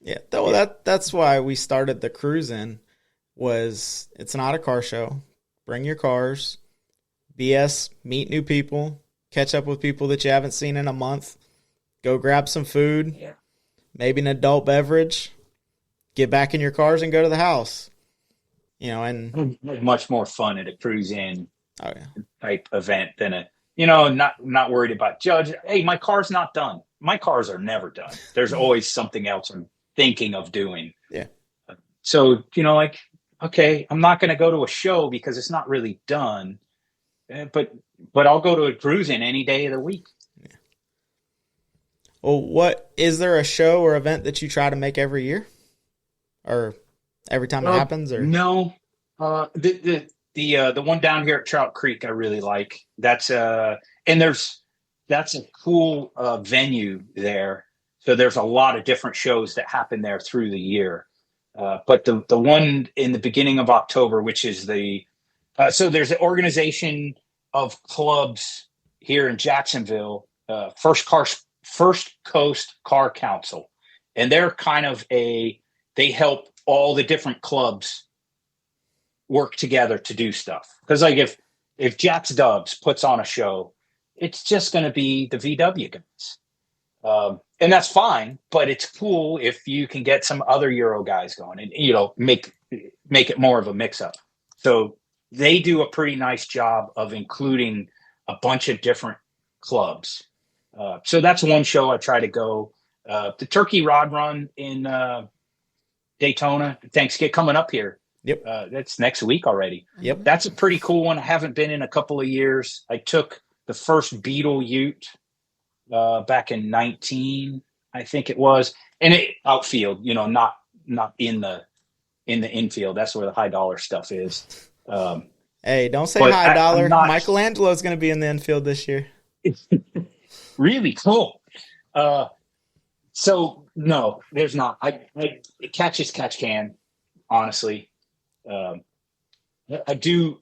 Yeah, that's why we started the Cruise In. It's not a car show. Bring your cars, BS, meet new people, catch up with people that you haven't seen in a month, go grab some food, maybe an adult beverage, get back in your cars and go to the house. And much more fun at a cruise-in type event than not worried about judge. Hey, my car's not done. My cars are never done. There's always something else I'm thinking of doing. Yeah. So, okay, I'm not going to go to a show because it's not really done, but I'll go to a cruise-in any day of the week. Yeah. Well, is there a show or event that you try to make every year, or every time it happens? Or no, the one down here at Trout Creek I really like. That's a cool venue there. So there's a lot of different shows that happen there through the year. But the one in the beginning of October, which is so there's an organization of clubs here in Jacksonville, First Coast Car Council, and they're kind of they help all the different clubs work together to do stuff. Because like if Jack's Dubs puts on a show, it's just going to be the VW guys. And that's fine, but it's cool if you can get some other Euro guys going and, make it more of a mix up. So they do a pretty nice job of including a bunch of different clubs. So that's one show I try to go. The Turkey Rod Run in Daytona, Thanksgiving coming up here. Yep. That's next week already. Yep. That's a pretty cool one. I haven't been in a couple of years. I took the first Beetle Ute back in 19, I think it was, and it outfield, not in the infield. That's where the high dollar stuff is. Hey, don't say high dollar. Michelangelo's going to be in the infield this year. Really cool. So no, there's not. Catch can, honestly. I do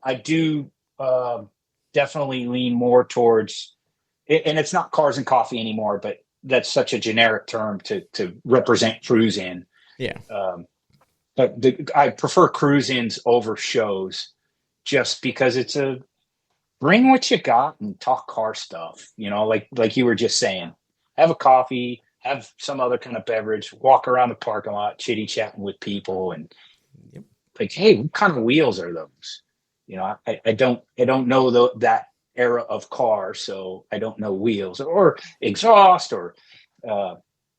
definitely lean more towards, and it's not cars and coffee anymore, but that's such a generic term to represent cruise-in. Yeah. But I prefer cruise-ins over shows just because it's bring what you got and talk car stuff, like you were just saying. Have a coffee, have some other kind of beverage, walk around the parking lot, chitty-chatting with people, and like, hey, what kind of wheels are those? I don't know that era of car, so I don't know wheels or exhaust or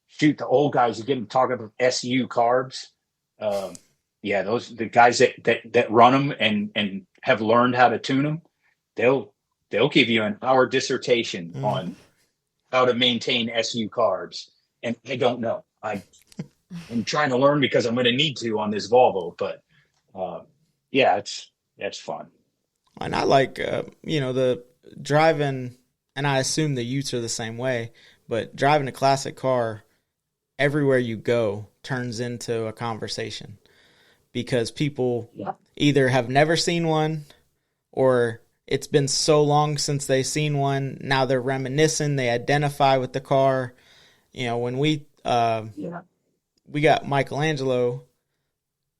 shoot, the old guys who get them talking about SU carbs. The guys that run them and have learned how to tune them, they'll give you an hour dissertation on how to maintain SU carbs. And I don't know. I'm trying to learn because I'm going to need to on this Volvo, but that's fun. And I like, the driving, and I assume the Utes are the same way, but driving a classic car, everywhere you go turns into a conversation because people either have never seen one or it's been so long since they've seen one. Now they're reminiscing. They identify with the car. When we got Michelangelo,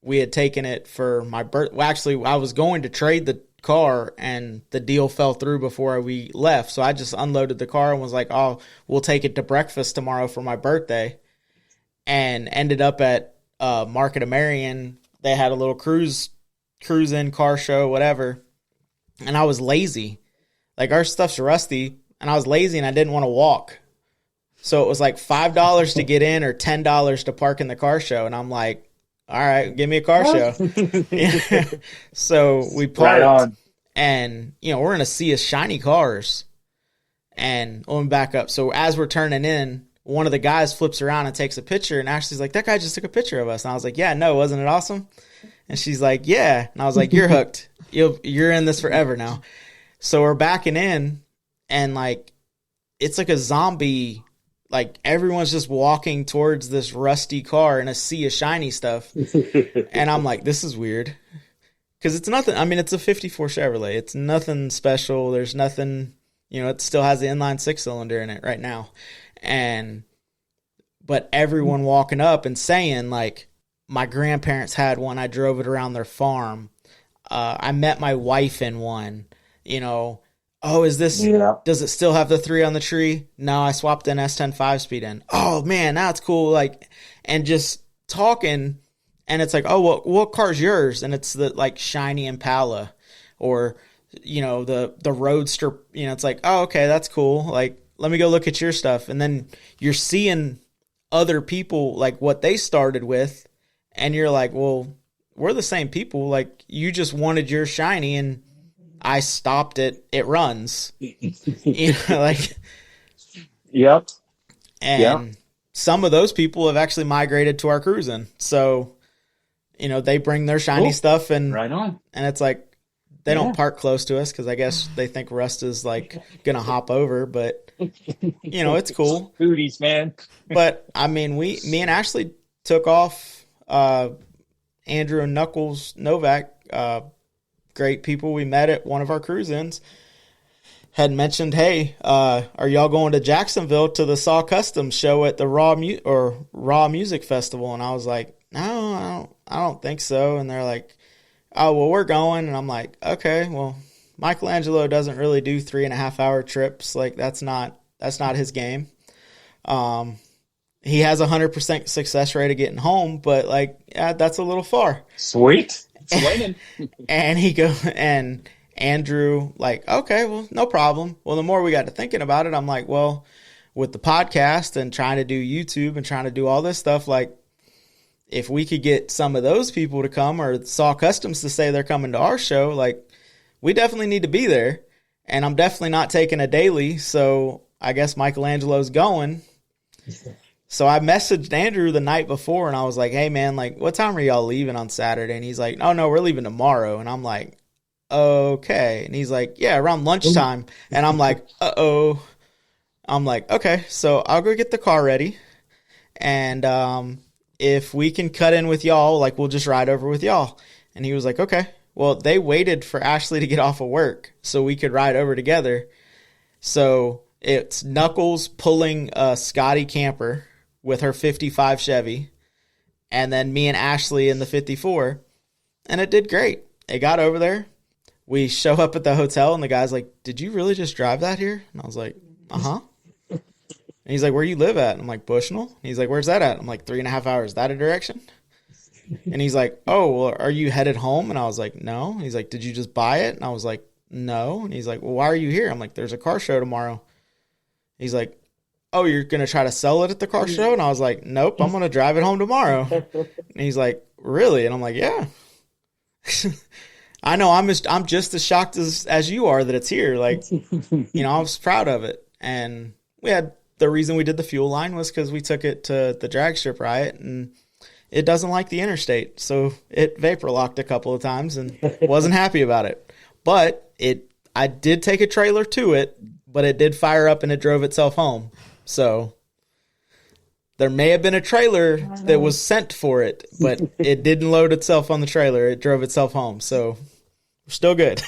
we had taken it for my birthday. Well, actually, I was going to trade the car and the deal fell through before we left. So I just unloaded the car and was like, oh, we'll take it to breakfast tomorrow for my birthday. And ended up at Market of Marion. They had a little cruise-in car show, whatever. And I was lazy. Like, our stuff's rusty, and I was lazy and I didn't want to walk. So it was like $5 to get in or $10 to park in the car show. And I'm like, all right, give me a car show. So we parked, right, and we're in a sea of shiny cars. And let me back up. So as we're turning in, one of the guys flips around and takes a picture, and Ashley's like, that guy just took a picture of us. And I was like, yeah, no, wasn't it awesome? And she's like, yeah. And I was like, you're hooked. You're in this forever now. So we're backing in, and like, it's like a zombie. Like, everyone's just walking towards this rusty car in a sea of shiny stuff. And I'm like, this is weird. Because it's nothing. I mean, it's a 54 Chevrolet. It's nothing special. There's nothing, it still has the inline 6-cylinder in it right now. But everyone walking up and saying, like, my grandparents had one. I drove it around their farm. I met my wife in one. Oh, is this, Yeah. does it still have the 3 on the tree? No, I swapped an S10 5-speed in. Oh man, that's cool. Like, and just talking, and it's like, oh, well, what car's yours? And it's the like shiny Impala, or, you know, the Roadster, you know, it's like, oh, okay, that's cool. Like, let me go look at your stuff. And then you're seeing other people, like what they started with, and you're like, well, we're the same people. Like, you just wanted your shiny, and I stopped it. It runs. You know, like, Yep. and some of those people have actually migrated to our cruising. So, you know, they bring their shiny stuff, and right on. And it's like, they don't park close to us because I guess they think Rust is like gonna hop over. But you know, it's cool. Foodies, man. But I mean, me and Ashley took off. Andrew and Knuckles Novak, great people we met at one of our cruise-ins, had mentioned, hey, are y'all going to Jacksonville to the Saw Customs show at the Raw Music Festival? And I was like, no, I don't think so. And they're like, oh, well, we're going. And I'm like, okay, well, Michelangelo doesn't really do 3.5-hour trips. Like, that's not his game. He has 100% success rate of getting home, but like, yeah, that's a little far. Sweet. It's winning. And Andrew, like, okay, well, no problem. Well, the more we got to thinking about it, I'm like, well, with the podcast and trying to do YouTube and trying to do all this stuff, like, if we could get some of those people to come, or Saw Customs to say they're coming to our show, like, we definitely need to be there. And I'm definitely not taking a daily, so I guess Michelangelo's going. So I messaged Andrew the night before, and I was like, hey, man, like, what time are y'all leaving on Saturday? And he's like, oh, no, we're leaving tomorrow. And I'm like, okay. And he's like, yeah, around lunchtime. And I'm like, uh-oh. I'm like, okay, so I'll go get the car ready. And if we can cut in with y'all, like, we'll just ride over with y'all. And he was like, okay. Well, they waited for Ashley to get off of work so we could ride over together. So it's Knuckles pulling a Scotty camper with her 55 Chevy, and then me and Ashley in the 54, and it did great. It got over there. We show up at the hotel, and the guy's like, did you really just drive that here? And I was like, uh-huh. And he's like, where you live at? And I'm like, Bushnell. And he's like, where's that at? I'm like, 3.5 hours that a direction? And he's like, oh, well, are you headed home? And I was like, no. And he's like, did you just buy it? And I was like, no. And he's like, well, why are you here? I'm like, there's a car show tomorrow. He's like, oh, you're going to try to sell it at the car show? And I was like, nope, I'm going to drive it home tomorrow. And he's like, really? And I'm like, yeah. I know, I'm just as shocked as you are that it's here. Like, you know, I was proud of it. And the reason we did the fuel line was because we took it to the drag strip riot, and it doesn't like the interstate. So it vapor locked a couple of times and wasn't happy about it. But I did take a trailer to it, but it did fire up and it drove itself home. So there may have been a trailer that was sent for it, but it didn't load itself on the trailer. It drove itself home. So we're still good.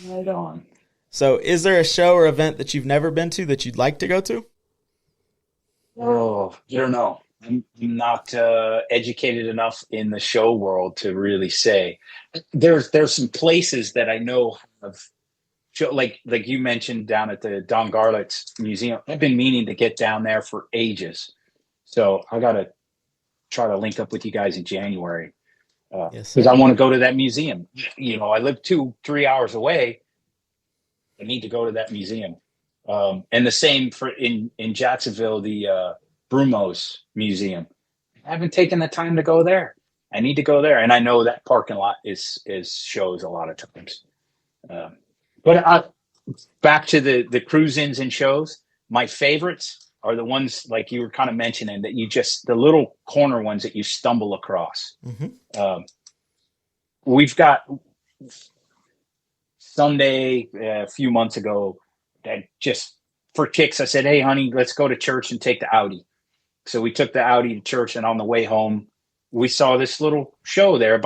Right on. So is there a show or event that you've never been to that you'd like to go to? Oh, I don't know. I'm not educated enough in the show world to really say. There's some places that I know have show, like you mentioned down at the Don Garlett's museum. I've been meaning to get down there for ages, so I got to try to link up with you guys in January because I want to go to that museum. You know, I live 2-3 hours away. I need to go to that museum, and the same for in Jacksonville, the Brumos Museum. I haven't taken the time to go there. I need to go there, and I know that parking lot is shows a lot of times. But back to the cruise-ins and shows, my favorites are the ones like you were kind of mentioning that the little corner ones that you stumble across. Mm-hmm. We've got Sunday a few months ago that just for kicks, I said, hey, honey, let's go to church and take the Audi. So we took the Audi to church, and on the way home, we saw this little show there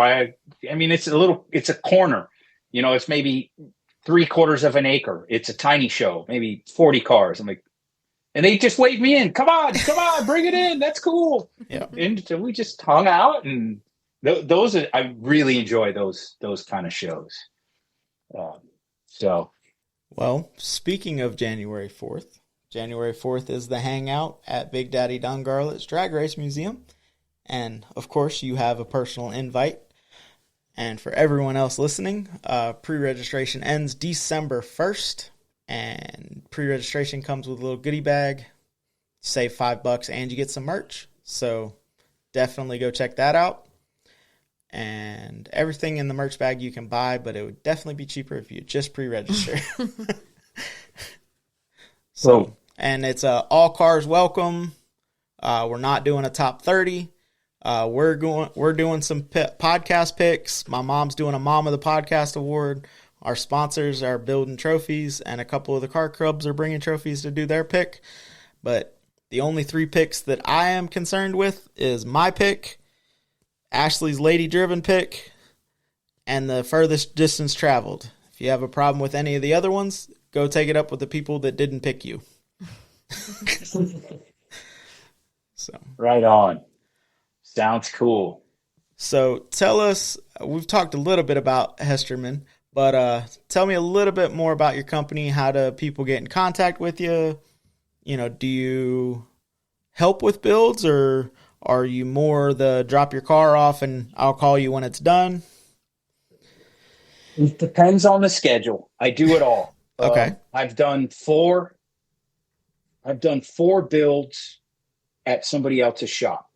it's a corner, you know, it's maybe 3/4 of an acre. It's a tiny show, maybe 40 cars. I'm like, and they just waved me in. Come on, bring it in. That's cool. Yeah. And so we just hung out, and I really enjoy those kind of shows. So, well, speaking of January 4th is the hangout at Big Daddy Don Garlett's Drag Race Museum. And, of course, you have a personal invite. And for everyone else listening, pre-registration ends December 1st. And pre-registration comes with a little goodie bag. Save $5 and you get some merch. So definitely go check that out. And everything in the merch bag you can buy, but it would definitely be cheaper if you just pre-register. So, and it's all cars welcome. We're not doing a top 30. We're doing some podcast picks. My mom's doing a Mom of the Podcast award. Our sponsors are building trophies, and a couple of the car clubs are bringing trophies to do their pick. But the only 3 picks that I am concerned with is my pick, Ashley's lady driven pick, and the furthest distance traveled. If you have a problem with any of the other ones, go take it up with the people that didn't pick you. So right on. Sounds cool. So tell us, we've talked a little bit about Hestermann, but tell me a little bit more about your company. How do people get in contact with you? You know, do you help with builds, or are you more the drop your car off and I'll call you when it's done? It depends on the schedule. I do it all. Okay. I've done 4 builds at somebody else's shop.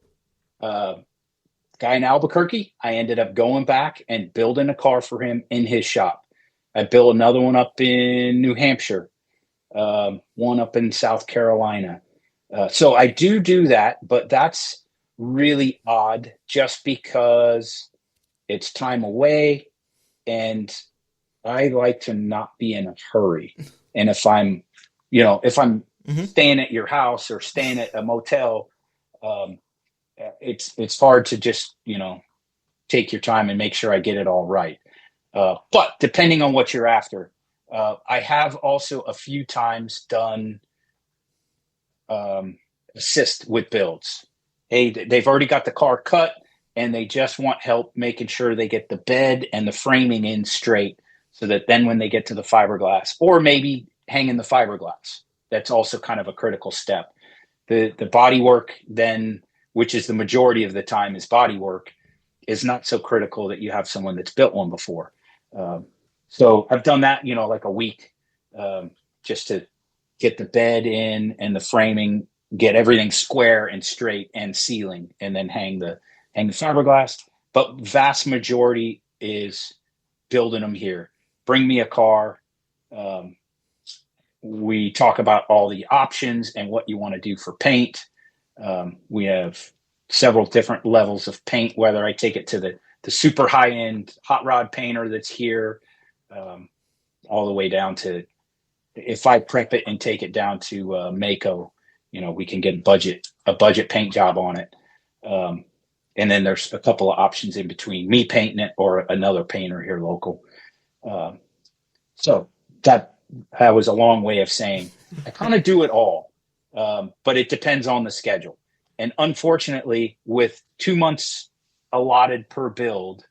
Guy in Albuquerque, I ended up going back and building a car for him in his shop. I built another one up in New Hampshire, one up in South Carolina. So I do that, but that's really odd just because it's time away and I like to not be in a hurry. And if I'm staying at your house or staying at a motel, it's hard to just, take your time and make sure I get it all right. But depending on what you're after, I have also a few times done assist with builds. Hey, they've already got the car cut and they just want help making sure they get the bed and the framing in straight so that then when they get to the fiberglass, or maybe hanging the fiberglass, that's also kind of a critical step. The body work then, which is the majority of the time is body work, is not so critical that you have someone that's built one before. So I've done that, like a week, just to get the bed in and the framing, get everything square and straight and sealing, and then hang the fiberglass. But vast majority is building them here. Bring me a car. We talk about all the options and what you want to do for paint. We have several different levels of paint, whether I take it to the super high end hot rod painter that's here, all the way down to, if I prep it and take it down to Mako, we can get a budget paint job on it. And then there's a couple of options in between me painting it or another painter here local. So that was a long way of saying I kind of do it all, but it depends on the schedule. And unfortunately, with 2 months allotted per build,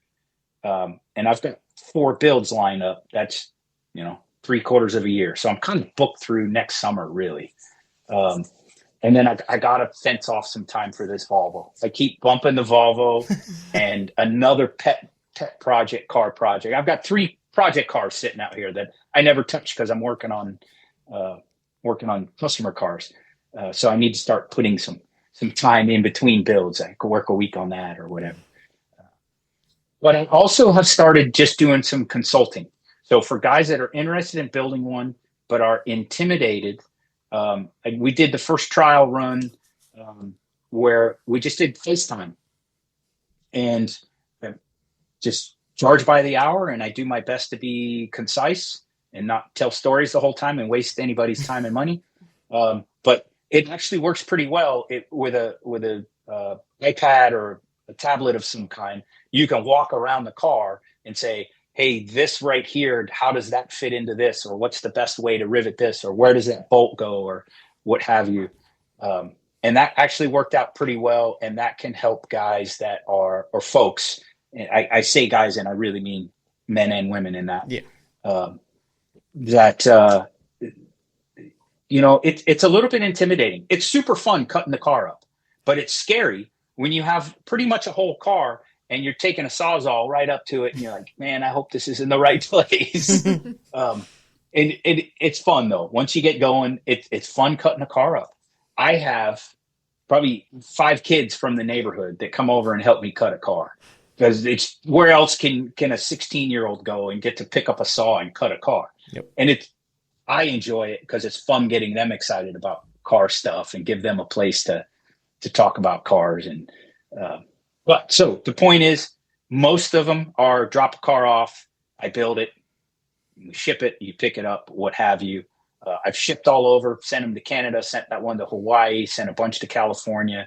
and I've got 4 builds lined up, that's, 3/4 of a year. So I'm kind of booked through next summer, really. And then I got to fence off some time for this Volvo. I keep bumping the Volvo and another pet car project. I've got 3 project cars sitting out here that I never touch because I'm working on customer cars. So I need to start putting some time in between builds. I could work a week on that or whatever. But I also have started just doing some consulting. So for guys that are interested in building one, but are intimidated, we did the first trial run where we just did FaceTime and just charge by the hour. And I do my best to be concise and not tell stories the whole time and waste anybody's time and money. But it actually works pretty well with a iPad or a tablet of some kind. You can walk around the car and say, hey, this right here, how does that fit into this? Or what's the best way to rivet this? Or where does that bolt go? Or what have you? And that actually worked out pretty well. And that can help guys that or folks. And I say guys, and I really mean men and women in that. Yeah. that it's a little bit intimidating. It's super fun cutting the car up, but it's scary when you have pretty much a whole car and you're taking a Sawzall right up to it and you're like, man, I hope this is in the right place. And it's fun though. Once you get going, it's fun cutting a car up. I have probably 5 kids from the neighborhood that come over and help me cut a car, because it's where else can a 16-year-old go and get to pick up a saw and cut a car? Yep. And I enjoy it because it's fun getting them excited about car stuff and give them a place to talk about cars. And but so the point is, most of them are drop a car off, I build it, we ship it, you pick it up, what have you. I've shipped all over, sent them to Canada, sent that one to Hawaii, sent a bunch to California.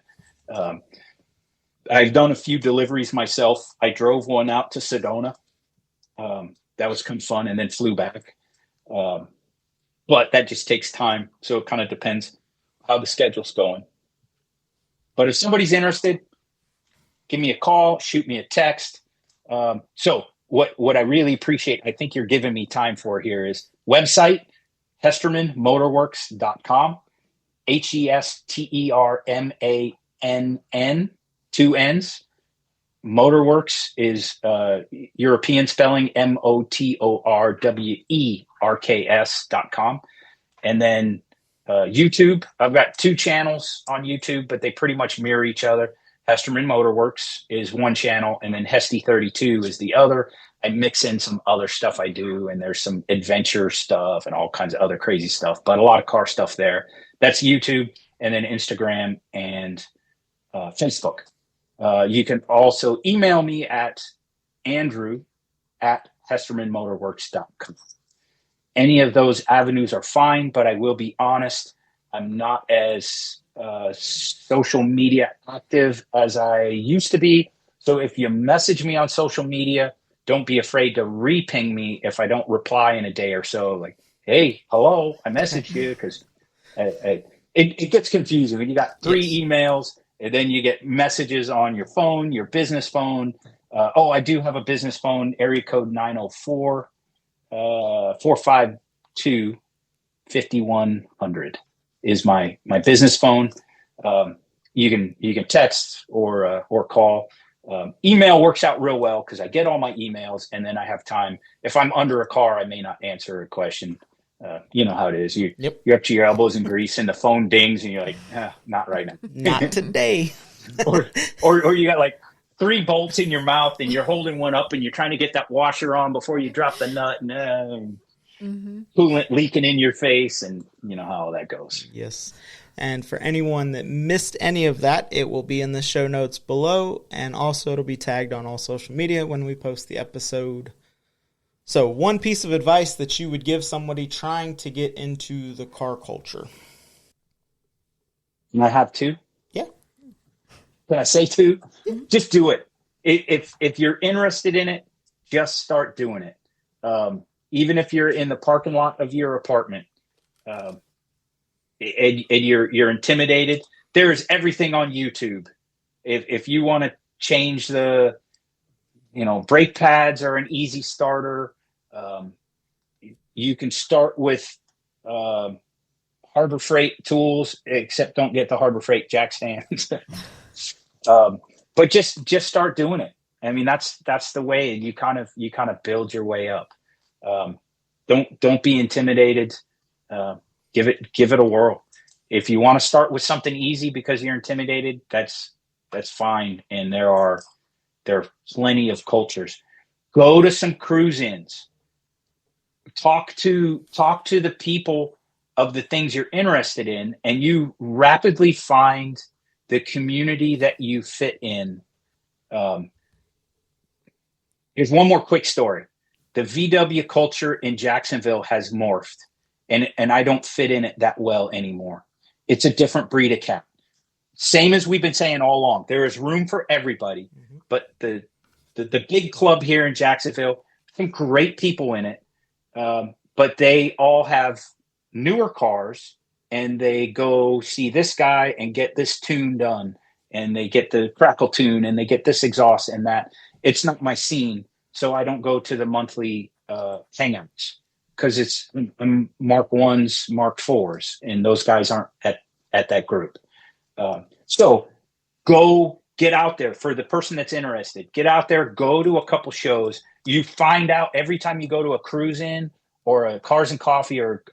I've done a few deliveries myself. I drove one out to Sedona. That was kind of fun, and then flew back. But that just takes time. So it kind of depends how the schedule's going. But if somebody's interested, give me a call, shoot me a text. So what I really appreciate, I think you're giving me time for here, is website, HestermannMotorwerks.com, Hestermann, 2 N's. Motorwerks is European spelling, Motorwerks.com. And then YouTube, I've got 2 channels on YouTube, but they pretty much mirror each other. Hestermann Motorwerks is one channel, and then Hesty32 is the other. I mix in some other stuff I do, and there's some adventure stuff and all kinds of other crazy stuff, but a lot of car stuff there. That's YouTube, and then Instagram and Facebook. You can also email me at andrew@hestermannmotorwerks.com. Any of those avenues are fine, but I will be honest, I'm not as social media active as I used to be. So if you message me on social media, don't be afraid to re-ping me if I don't reply in a day or so. Like, hey, hello, I messaged you, because it gets confusing when you got 3 emails and then you get messages on your phone, your business phone. I do have a business phone, area code 904-452-5100 is my business phone. You can text or call. Email works out real well because I get all my emails, and then I have time. If I'm under a car, I may not answer a question. You know how it is. You're up to your elbows in grease, and the phone dings, and you're like, not right now. Not today. or you got like 3 bolts in your mouth, and you're holding one up, and you're trying to get that washer on before you drop the nut, and coolant leaking in your face, and you know how all that goes. Yes. And for anyone that missed any of that, it will be in the show notes below, and also it'll be tagged on all social media when we post the episode. So, one piece of advice that you would give somebody trying to get into the car culture. Can I have 2? Yeah. Can I say 2? Just do it. If you're interested in it, just start doing it. Even if you're in the parking lot of your apartment, and you're intimidated, there's everything on YouTube. If you want to change the, brake pads are an easy starter. You can start with Harbor Freight tools, except don't get the Harbor Freight jack stands. But just start doing it. I mean, that's the way you kind of build your way up. Don't be intimidated. Give it a whirl. If you want to start with something easy because you're intimidated, that's fine. And there are plenty of cultures. Go to some cruise-ins. Talk to the people of the things you're interested in, and you rapidly find the community that you fit in. Here's one more quick story. The VW culture in Jacksonville has morphed. And I don't fit in it that well anymore. It's a different breed of cat. Same as we've been saying all along. There is room for everybody, but the big club here in Jacksonville, some great people in it, but they all have newer cars, and they go see this guy and get this tune done, and they get the crackle tune, and they get this exhaust and that. It's not my scene, so I don't go to the monthly hangouts. because it's Mark 1s, Mark 4s, and those guys aren't at that group. So go get out there. For the person that's interested, get out there, go to a couple shows. You find out every time you go to a Cruise In or a Cars and Coffee or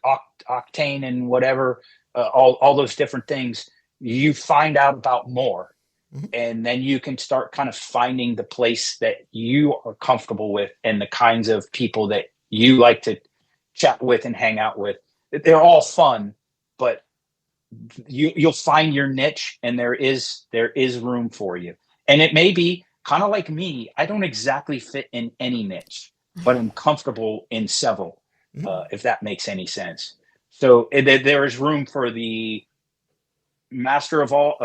Octane and whatever, all those different things, you find out about more. Mm-hmm. And then you can start kind of finding the place that you are comfortable with and the kinds of people that you like to chat with and hang out with. They're all fun, but you'll find your niche, and there is room for you. And it may be kind of like me. I don't exactly fit in any niche, but I'm comfortable in several, if that makes any sense. So there is room for the master of all.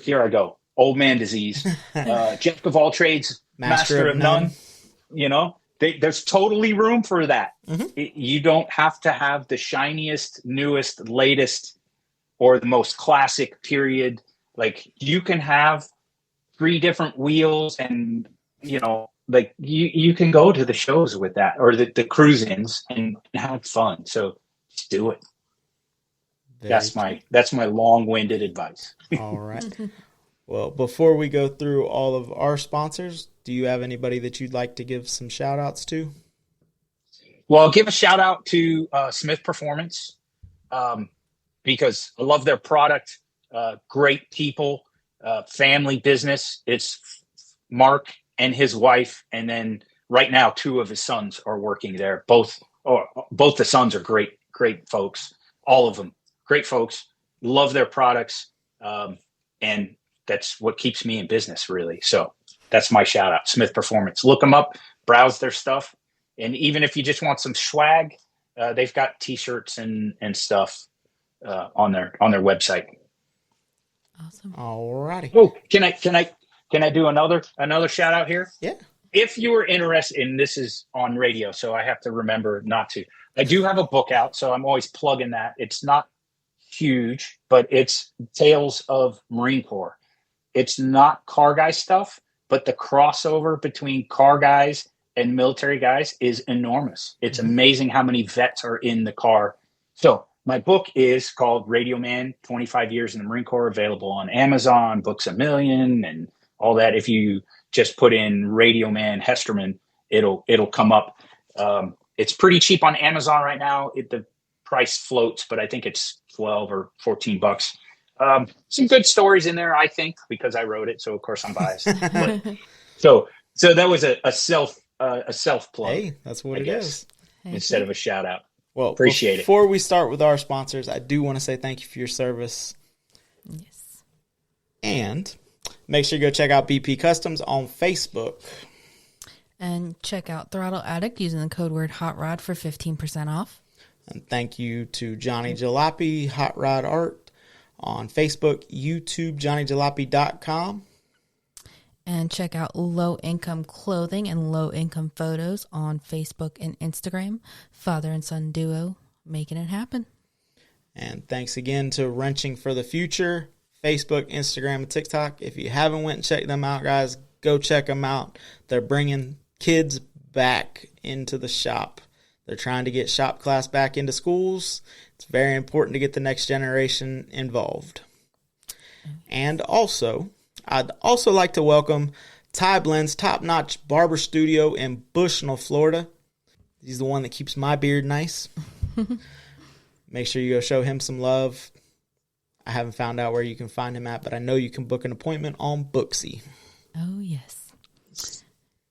Here I go. Old man disease. Jack of all trades, master of none. You know, there's totally room for that. Mm-hmm. You don't have to have the shiniest, newest, latest, or the most classic period. Like, you can have 3 different wheels, and like you can go to the shows with that, or the cruise-ins, and have fun. So just do it. That's my long-winded advice. All right. Well, before we go through all of our sponsors, do you have anybody that you'd like to give some shout outs to? Well, I'll give a shout out to Smith Performance, because I love their product. Great people, family business. It's Mark and his wife, and then right now 2 of his sons are working there. Both the sons are great folks. All of them great folks. Love their products, and that's what keeps me in business, really. So that's my shout out. Smith Performance. Look them up, browse their stuff, and even if you just want some swag, they've got T-shirts and stuff on their website. Awesome. All righty. Oh, can I do another shout out here? Yeah. If you were interested, and this is on radio, so I have to remember not to. I do have a book out, so I'm always plugging that. It's not huge, but it's Tales of Marine Corps. It's not car guy stuff, but the crossover between car guys and military guys is enormous. It's amazing how many vets are in the car. So my book is called Radio Man, 25 Years in the Marine Corps, available on Amazon, Books A Million, and all that. If you just put in Radio Man Hestermann, it'll come up. It's pretty cheap on Amazon right now. The price floats, but I think it's $12 or $14. Some good stories in there, I think, because I wrote it. So of course I'm biased. So that was a self plug. Hey, that's what it is. Instead of a shout out. Well, appreciate it. Before we start with our sponsors, I do want to say thank you for your service. Yes. And make sure you go check out BP Customs on Facebook. And check out Throttle Addict using the code word Hot Rod for 15% off. And thank you to Johnny Jalopy, Hot Rod Art, on Facebook, YouTube, JohnnyJalopy.com. And check out Low Income Clothing and Low Income Photos on Facebook and Instagram. Father and son duo, making it happen. And thanks again to Wrenching for the Future, Facebook, Instagram, and TikTok. If you haven't went and checked them out, guys, go check them out. They're bringing kids back into the shop. They're trying to get shop class back into schools. It's very important to get the next generation involved. And also, I'd also like to welcome Ty Blend's Top Notch Barber Studio in Bushnell, Florida. He's the one that keeps my beard nice. Make sure you go show him some love. I haven't found out where you can find him at, but I know you can book an appointment on Booksy. Oh, yes.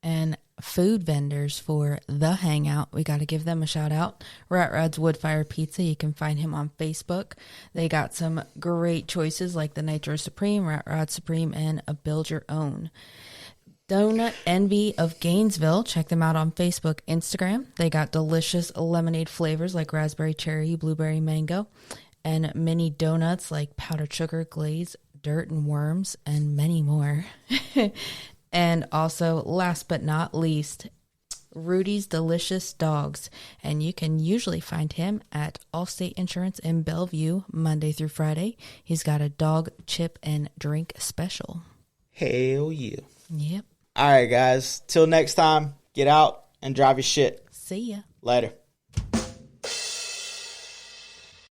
And food vendors for The Hangout, we got to give them a shout out. Rat Rod's Woodfire Pizza, you can find him on Facebook. They got some great choices like the Nitro Supreme, Rat Rod Supreme, and a Build Your Own. Donut Envy of Gainesville, check them out on Facebook, Instagram. They got delicious lemonade flavors like raspberry, cherry, blueberry, mango, and mini donuts like powdered sugar, glaze, dirt, and worms, and many more. And also, last but not least, Rudy's Delicious Dogs. And you can usually find him at Allstate Insurance in Bellevue, Monday through Friday. He's got a dog, chip, and drink special. Hell yeah. Yep. All right, guys. Till next time, get out and drive your shit. See ya. Later.